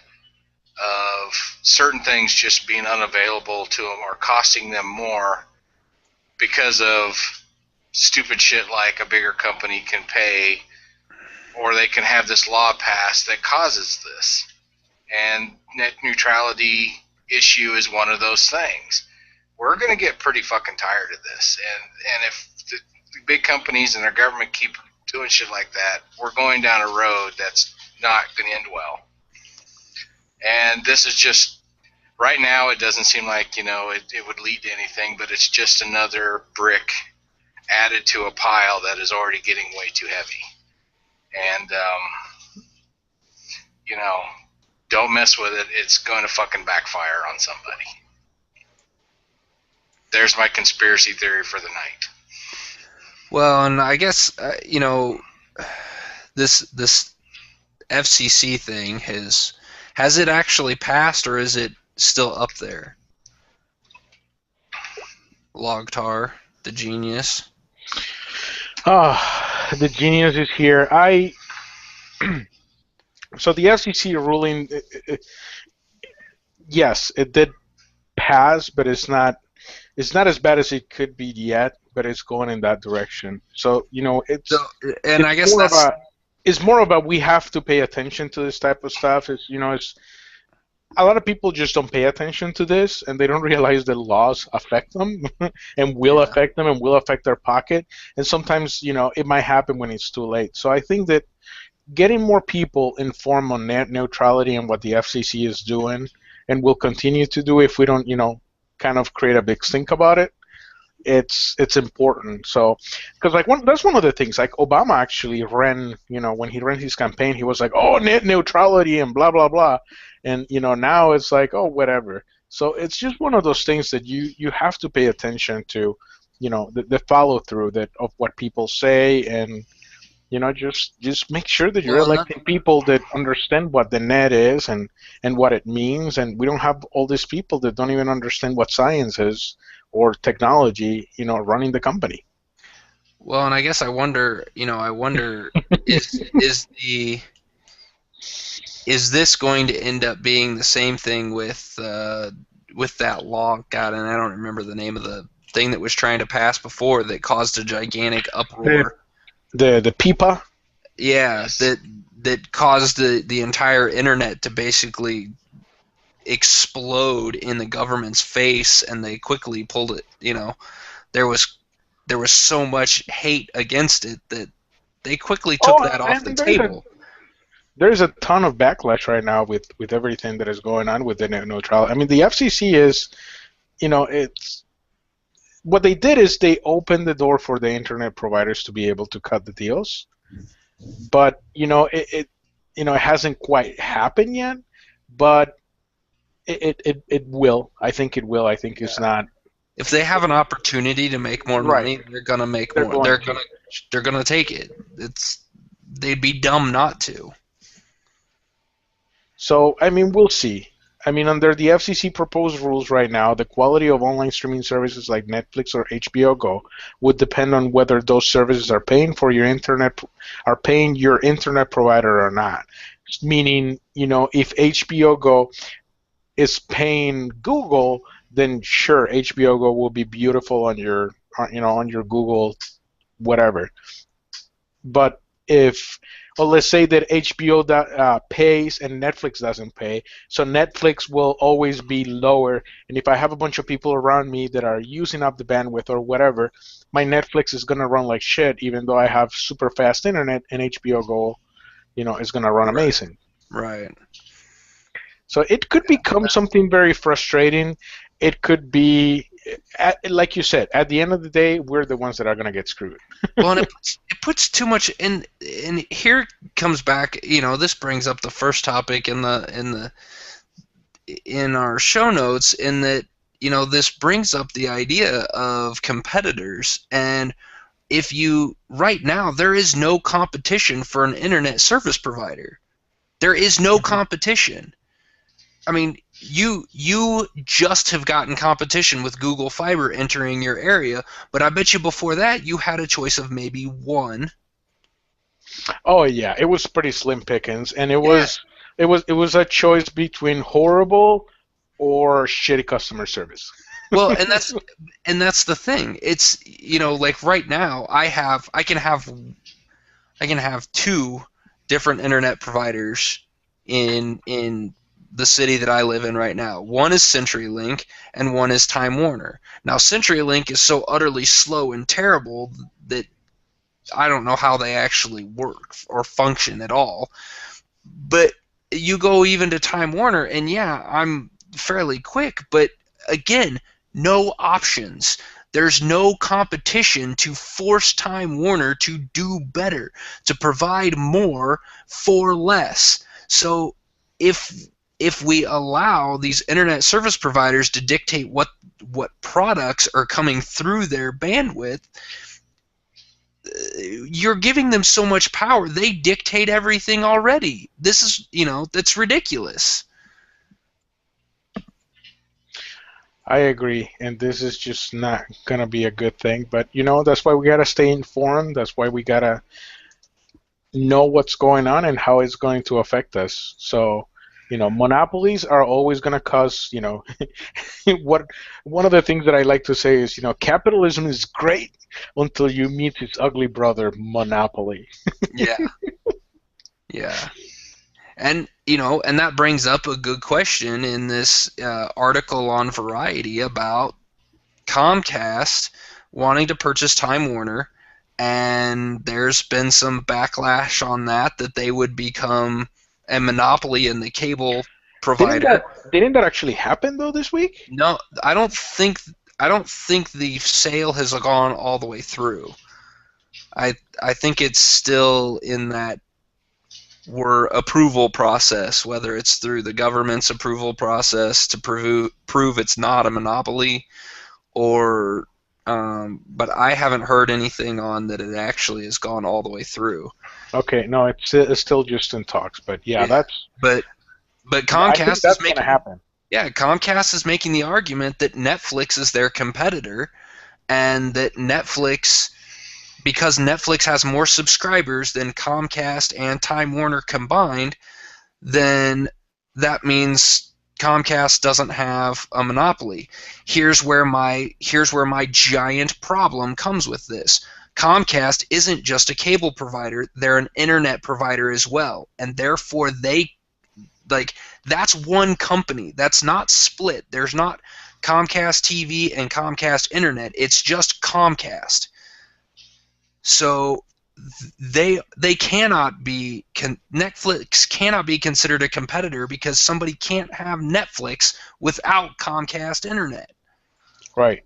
of certain things just being unavailable to them or costing them more because of stupid shit like a bigger company can pay, or they can have this law passed that causes this. And net neutrality issue is one of those things. We're going to get pretty fucking tired of this. And if the big companies and their government keep doing shit like that, we're going down a road that's not going to end well. And this is just, right now it doesn't seem like, it would lead to anything, but it's just another brick added to a pile that is already getting way too heavy. And, don't mess with it. It's going to fucking backfire on somebody. There's my conspiracy theory for the night. Well, and I guess, this FCC thing has it actually passed, or is it still up there? Logtar, the genius. The genius is here. So the FCC ruling, yes, it did pass, but it's not as bad as it could be yet, but it's going in that direction. So, it's more about we have to pay attention to this type of stuff. It's a lot of people just don't pay attention to this, and they don't realize that laws affect them and will affect them and will affect their pocket. And sometimes, it might happen when it's too late. So I think that getting more people informed on net neutrality and what the FCC is doing and will continue to do if we don't, kind of create a big stink about it, it's important. So, because that's one of the things. Like Obama actually ran, when he ran his campaign, he was like, "Oh, net neutrality and blah blah blah," and now it's like, "Oh, whatever." So it's just one of those things that you have to pay attention to, the follow through of what people say, and just make sure that you're electing people that understand what the net is and what it means, and we don't have all these people that don't even understand what science is or technology, running the company. Well, and I guess I wonder, is this going to end up being the same thing with that law? God, and I don't remember the name of the thing that was trying to pass before that caused a gigantic uproar. The PIPA? Yeah, that caused the entire internet to basically explode in the government's face, and they quickly pulled it. There was so much hate against it that they quickly took that off the table. There's a ton of backlash right now with everything that is going on with the net neutrality. I mean, the FCC is, it's what they did is they opened the door for the internet providers to be able to cut the deals, but it hasn't quite happened yet, but it will. I think it will. I think it's not. If they have an opportunity to make more money, they're gonna make more. They're gonna take it. They'd be dumb not to. So I mean, we'll see. I mean, under the FCC proposed rules right now, the quality of online streaming services like Netflix or HBO Go would depend on whether those services are paying your internet provider or not. Meaning, if HBO Go is paying Google, then sure, HBO Go will be beautiful on your Google whatever. But if Well, let's say that HBO pays and Netflix doesn't pay, so Netflix will always be lower. And if I have a bunch of people around me that are using up the bandwidth or whatever, my Netflix is gonna run like shit, even though I have super fast internet, and HBO Go, is gonna run amazing. Right. So it could become something very frustrating. It could be, like you said, at the end of the day, we're the ones that are gonna get screwed. Well, and it puts too much in, and here comes back. This brings up the first topic in our show notes, in that this brings up the idea of competitors. And if right now, there is no competition for an internet service provider. There is no competition. I mean, you just have gotten competition with Google Fiber entering your area, but I bet you before that you had a choice of maybe one. Oh yeah, it was pretty slim pickings, and it was a choice between horrible or shitty customer service. Well, and that's the thing. It's like right now I can have two different internet providers in the city that I live in right now. One is CenturyLink and one is Time Warner. Now CenturyLink is so utterly slow and terrible that I don't know how they actually work or function at all. But you go even to Time Warner, and yeah, I'm fairly quick, but again, no options. There's no competition to force Time Warner to do better, to provide more for less. So if we allow these internet service providers to dictate what products are coming through their bandwidth, you're giving them so much power. They dictate everything already. This is, that's ridiculous. I agree, and this is just not going to be a good thing. But, that's why we got to stay informed. That's why we got to know what's going on and how it's going to affect us. So, monopolies are always going to cause, one of the things that I like to say is, capitalism is great until you meet its ugly brother, monopoly. Yeah. Yeah. And, and that brings up a good question in this article on Variety about Comcast wanting to purchase Time Warner, and there's been some backlash on that they would become a monopoly in the cable provider. Didn't that actually happen though this week? No, I don't think the sale has gone all the way through. I think it's still in that approval process, whether it's through the government's approval process to prove it's not a monopoly, or but I haven't heard anything on that it actually has gone all the way through. Okay, no, it's still just in talks, but that's. But Comcast is making. Happen. Yeah, Comcast is making the argument that Netflix is their competitor, and that because Netflix has more subscribers than Comcast and Time Warner combined, then that means Comcast doesn't have a monopoly. Here's where my giant problem comes with this. Comcast isn't just a cable provider, they're an internet provider as well, and therefore that's one company. That's not split. There's not Comcast TV and Comcast Internet. It's just Comcast. So they cannot be Netflix cannot be considered a competitor because somebody can't have Netflix without Comcast Internet. Right.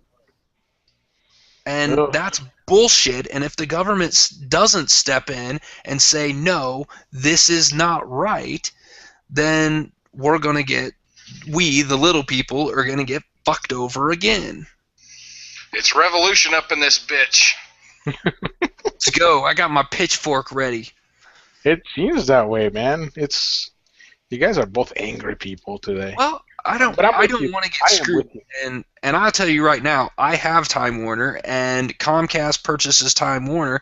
And that's bullshit. And if the government doesn't step in and say, no, this is not right, then we, the little people, are going to get fucked over again. It's revolution up in this bitch. Let's go. I got my pitchfork ready. It seems that way, man. You guys are both angry people today. Well, I don't want to get screwed. And I'll tell you right now, I have Time Warner, and Comcast purchases Time Warner.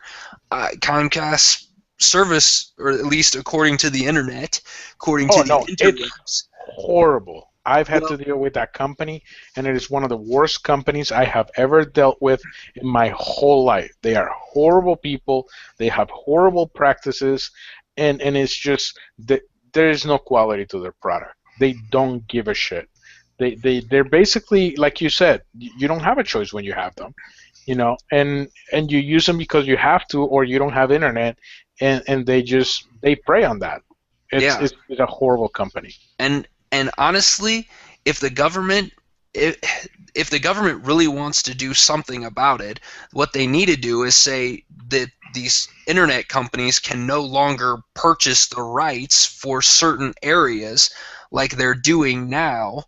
Comcast service, or at least according to the internet, it's horrible. I've had to deal with that company, and it is one of the worst companies I have ever dealt with in my whole life. They are horrible people. They have horrible practices, and it's just that there is no quality to their product. They don't give a shit. They're basically like you said. You don't have a choice when you have them, and you use them because you have to, or you don't have internet, and they prey on that. Yeah. It's a horrible company. And honestly, if the government if the government really wants to do something about it, what they need to do is say that these internet companies can no longer purchase the rights for certain areas like they're doing now,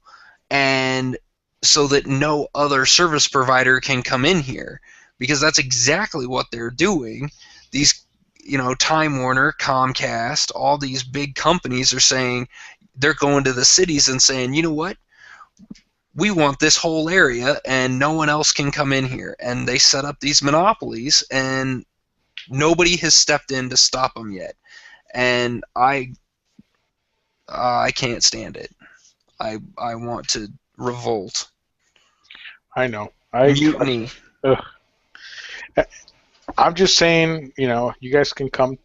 and so that no other service provider can come in here, because that's exactly what they're doing. These, Time Warner, Comcast, all these big companies are saying, they're going to the cities and saying, you know what, we want this whole area and no one else can come in here. And they set up these monopolies, and nobody has stepped in to stop them yet. And I can't stand it. I want to revolt. I know. Mutiny. I'm just saying, you guys can come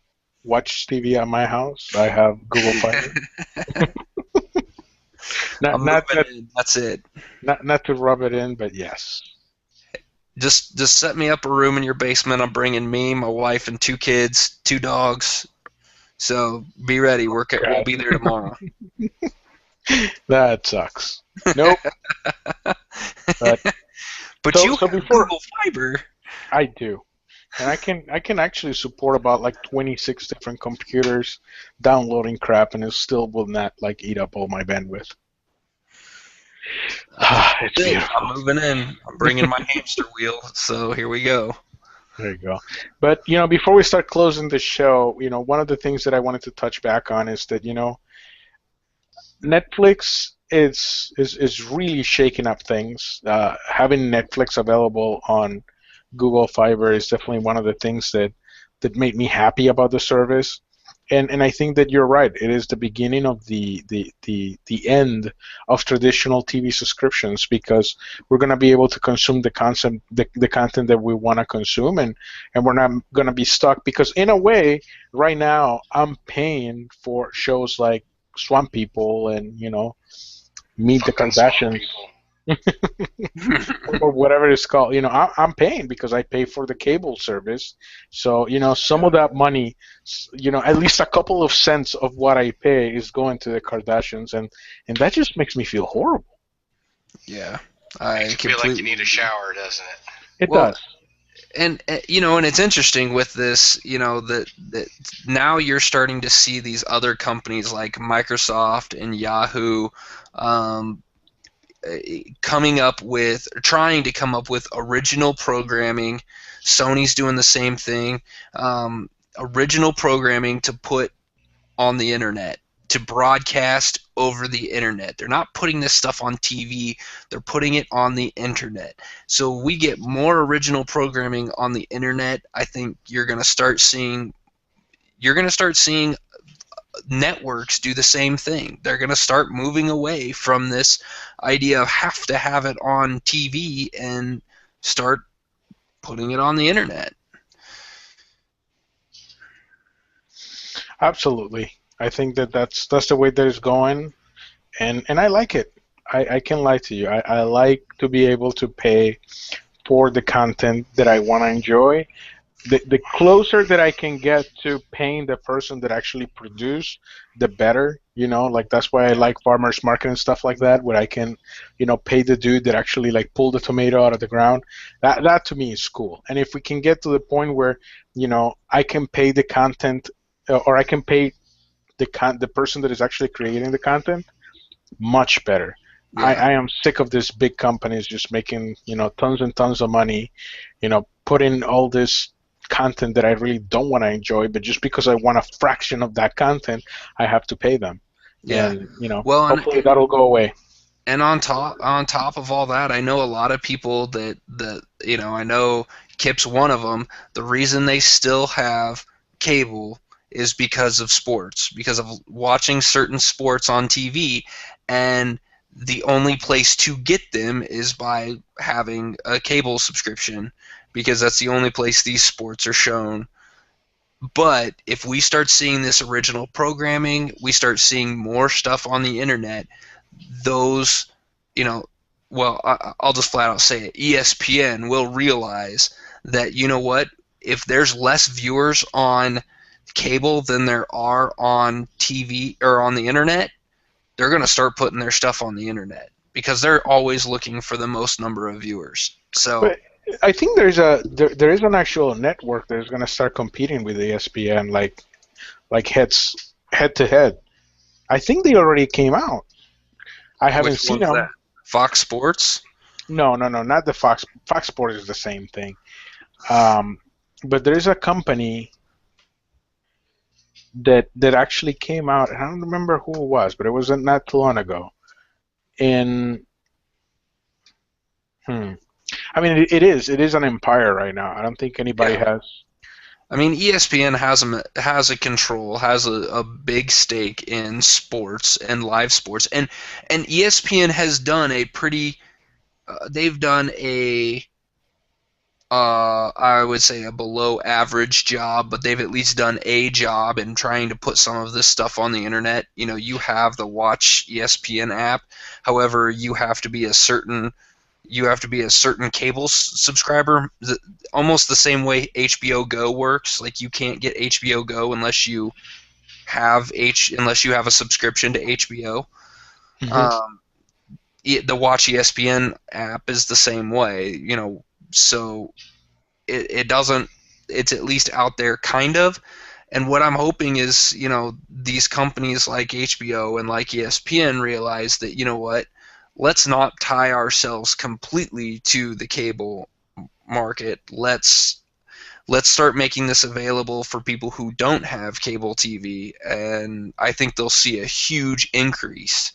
watch TV at my house. I have Google Fiber. That's it. Not to rub it in, but yes. Just set me up a room in your basement. I'm bringing me, my wife, and 2 kids, 2 dogs. So be ready. We'll be there tomorrow. That sucks. Nope. But you have Google Fiber. I do. And I can actually support about like 26 different computers downloading crap, and it still will not like eat up all my bandwidth. It's beautiful. I'm moving in. I'm bringing my hamster wheel. So here we go. There you go. But before we start closing the show, one of the things that I wanted to touch back on is that Netflix is really shaking up things. Having Netflix available on Google Fiber is definitely one of the things that made me happy about the service. And I think that you're right. It is the beginning of the end of traditional TV subscriptions, because we're going to be able to consume the content that we want to consume, and we're not going to be stuck, because in a way, right now, I'm paying for shows like Swamp People and Meet the Kardashians. Or whatever it's called. I'm paying because I pay for the cable service. So, some of that money, at least a couple of cents of what I pay is going to the Kardashians, and that just makes me feel horrible. Yeah. Makes you feel like you need a shower, doesn't it? It does. And and it's interesting with this, that now you're starting to see these other companies like Microsoft and Yahoo trying to come up with original programming. Sony's doing the same thing. Original programming to put on the internet, to broadcast over the internet. They're not putting this stuff on TV, they're putting it on the internet. So we get more original programming on the internet. I think you're going to start seeing networks do the same thing. They're going to start moving away from this idea of have to have it on TV and start putting it on the internet. Absolutely. I think that's the way that it's going, and I like it. I can't lie to you. I like to be able to pay for the content that I want to enjoy. The closer that I can get to paying the person that actually produced, the better. Like that's why I like farmers market and stuff like that, where I can, pay the dude that actually like pulled the tomato out of the ground. That to me is cool. And if we can get to the point where, I can pay the content, or I can pay the person that is actually creating the content, much better. Yeah. I am sick of these big companies just making tons and tons of money, putting all this content that I really don't want to enjoy, but just because I want a fraction of that content, I have to pay them. Yeah. And hopefully that'll go away. And on top of all that, I know a lot of people that I know Kip's one of them. The reason they still have cable is because of sports, because of watching certain sports on TV, and the only place to get them is by having a cable subscription, because that's the only place these sports are shown. But if we start seeing this original programming, we start seeing more stuff on the internet, those, you know, well, I'll just flat out say it. ESPN will realize that, you know what, if there's less viewers on cable than there are on TV or on the internet, they're going to start putting their stuff on the internet because they're always looking for the most number of viewers. So, But I think there is an actual network that's going to start competing with ESPN, like head to head. I think they already came out. I haven't which seen one's them. that? Fox Sports? No, not the Fox. Fox Sports is the same thing. But there is a company that actually came out. I don't remember who it was, but it wasn't not too long ago. And I mean, it is an empire right now. I don't think anybody has. I mean, ESPN has a control, has a big stake in sports and live sports, and ESPN has done a pretty, they've done a, I would say a below average job, but they've at least done a job in trying to put some of this stuff on the internet. You know, you have the Watch ESPN app, however, you have to be a certain cable subscriber, almost the same way HBO Go works. Like, you can't get HBO Go unless you have a subscription to HBO. The Watch ESPN app is the same way, you know. So it's at least out there, kind of. And what I'm hoping is, you know, these companies like HBO and like ESPN realize that, you know what, let's not tie ourselves completely to the cable market. Let's start making this available for people who don't have cable TV, and I think they'll see a huge increase.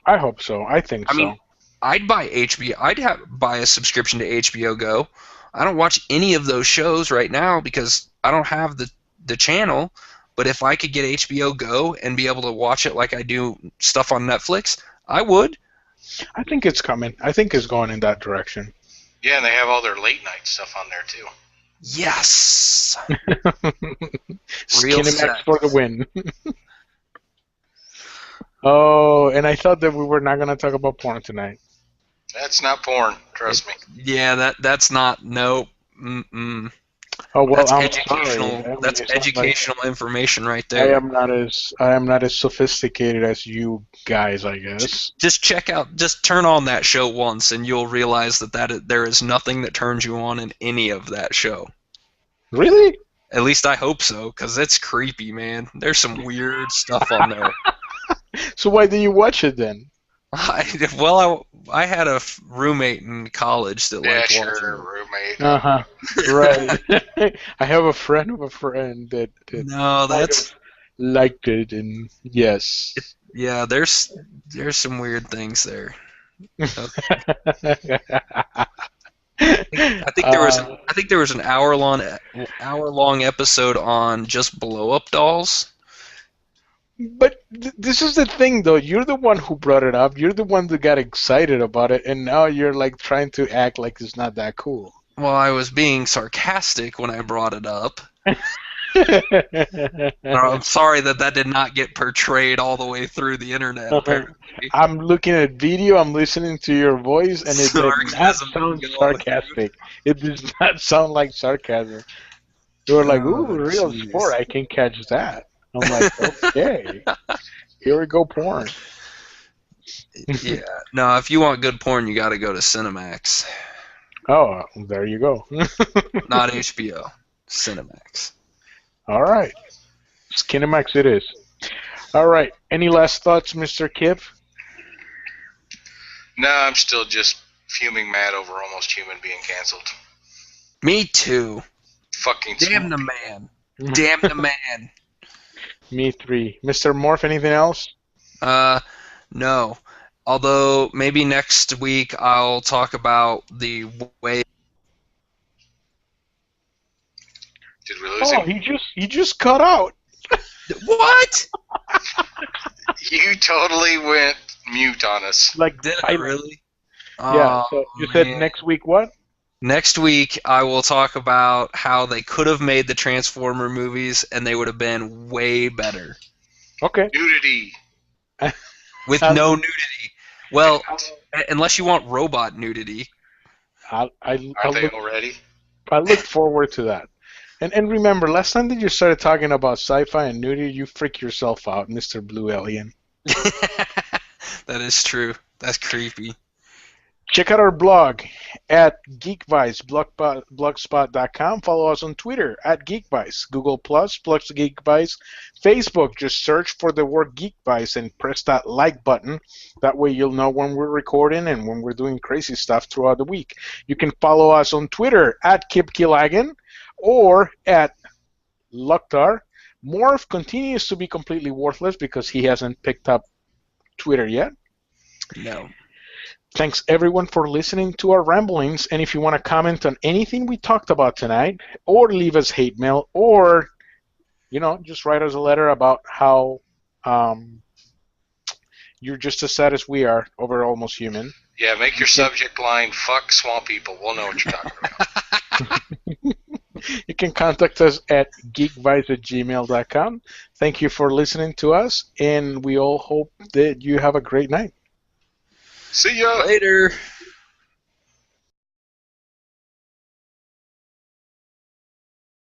I hope so. I think so. I mean, I'd buy HBO. Buy a subscription to HBO Go. I don't watch any of those shows right now because I don't have the channel. But if I could get HBO Go and be able to watch it like I do stuff on Netflix, I would. I think it's coming. I think it's going in that direction. Yeah, and they have all their late night stuff on there too. Yes. Skinemax for the win. Oh, and I thought that we were not going to talk about porn tonight. That's not porn, trust me. Yeah, that's not. Nope. Mm-mm. Oh well, that's I'm educational. sorry. I mean, that's educational information right there. I am not as sophisticated as you guys, I guess. Just turn on that show once, and you'll realize that there is nothing that turns you on in any of that show. Really? At least I hope so, because it's creepy, man. There's some weird stuff on there. So why did you watch it then? I had a roommate in college that liked watching. Roommate. Right. I have a friend of a friend that no, that's liked it, and yes. Yeah, there's some weird things there. I think there was an hour long episode on just blow up dolls. But this is the thing, though. You're the one who brought it up. You're the one that got excited about it, and now you're like trying to act like it's not that cool. Well, I was being sarcastic when I brought it up. I'm sorry that did not get portrayed all the way through the internet. Apparently. I'm looking at video. I'm listening to your voice, and it does not sound sarcastic. It does not sound like sarcasm. You were like, "Ooh, real sport! I can catch that." I'm like, okay, here we go, porn. Yeah, no, if you want good porn, you got to go to Cinemax. Oh, there you go. Not HBO, Cinemax. All right, Cinemax it is. All right, any last thoughts, Mr. Kip? No, I'm still just fuming mad over Almost Human being canceled. Me too. Fucking damn the man. Damn the man. Me three. Mr. Morph, anything else? No. Although maybe next week I'll talk about the way. Did we lose him? He just cut out. What? You totally went mute on us. Like, did I really? Yeah. So you said next week what? Next week, I will talk about how they could have made the Transformer movies and they would have been way better. Okay. Nudity. With no nudity. Well, unless you want robot nudity. Aren't they already? I look forward to that. And remember, last time that you started talking about sci-fi and nudity, you freak yourself out, Mr. Blue Alien. That is true. That's creepy. Check out our blog at GeekVice, blogspot.com. Follow us on Twitter at GeekVice, Google Plus GeekVice, Facebook. Just search for the word GeekVice and press that like button. That way you'll know when we're recording and when we're doing crazy stuff throughout the week. You can follow us on Twitter at KipKillagan or at Lucktar. Morph continues to be completely worthless because he hasn't picked up Twitter yet. No. Thanks everyone for listening to our ramblings, and if you want to comment on anything we talked about tonight, or leave us hate mail, or just write us a letter about how you're just as sad as we are over Almost Human. Yeah, make your subject line "fuck swamp people." We'll know what you're talking about. You can contact us at geekvice@gmail.com. Thank you for listening to us, and we all hope that you have a great night. See ya. Later.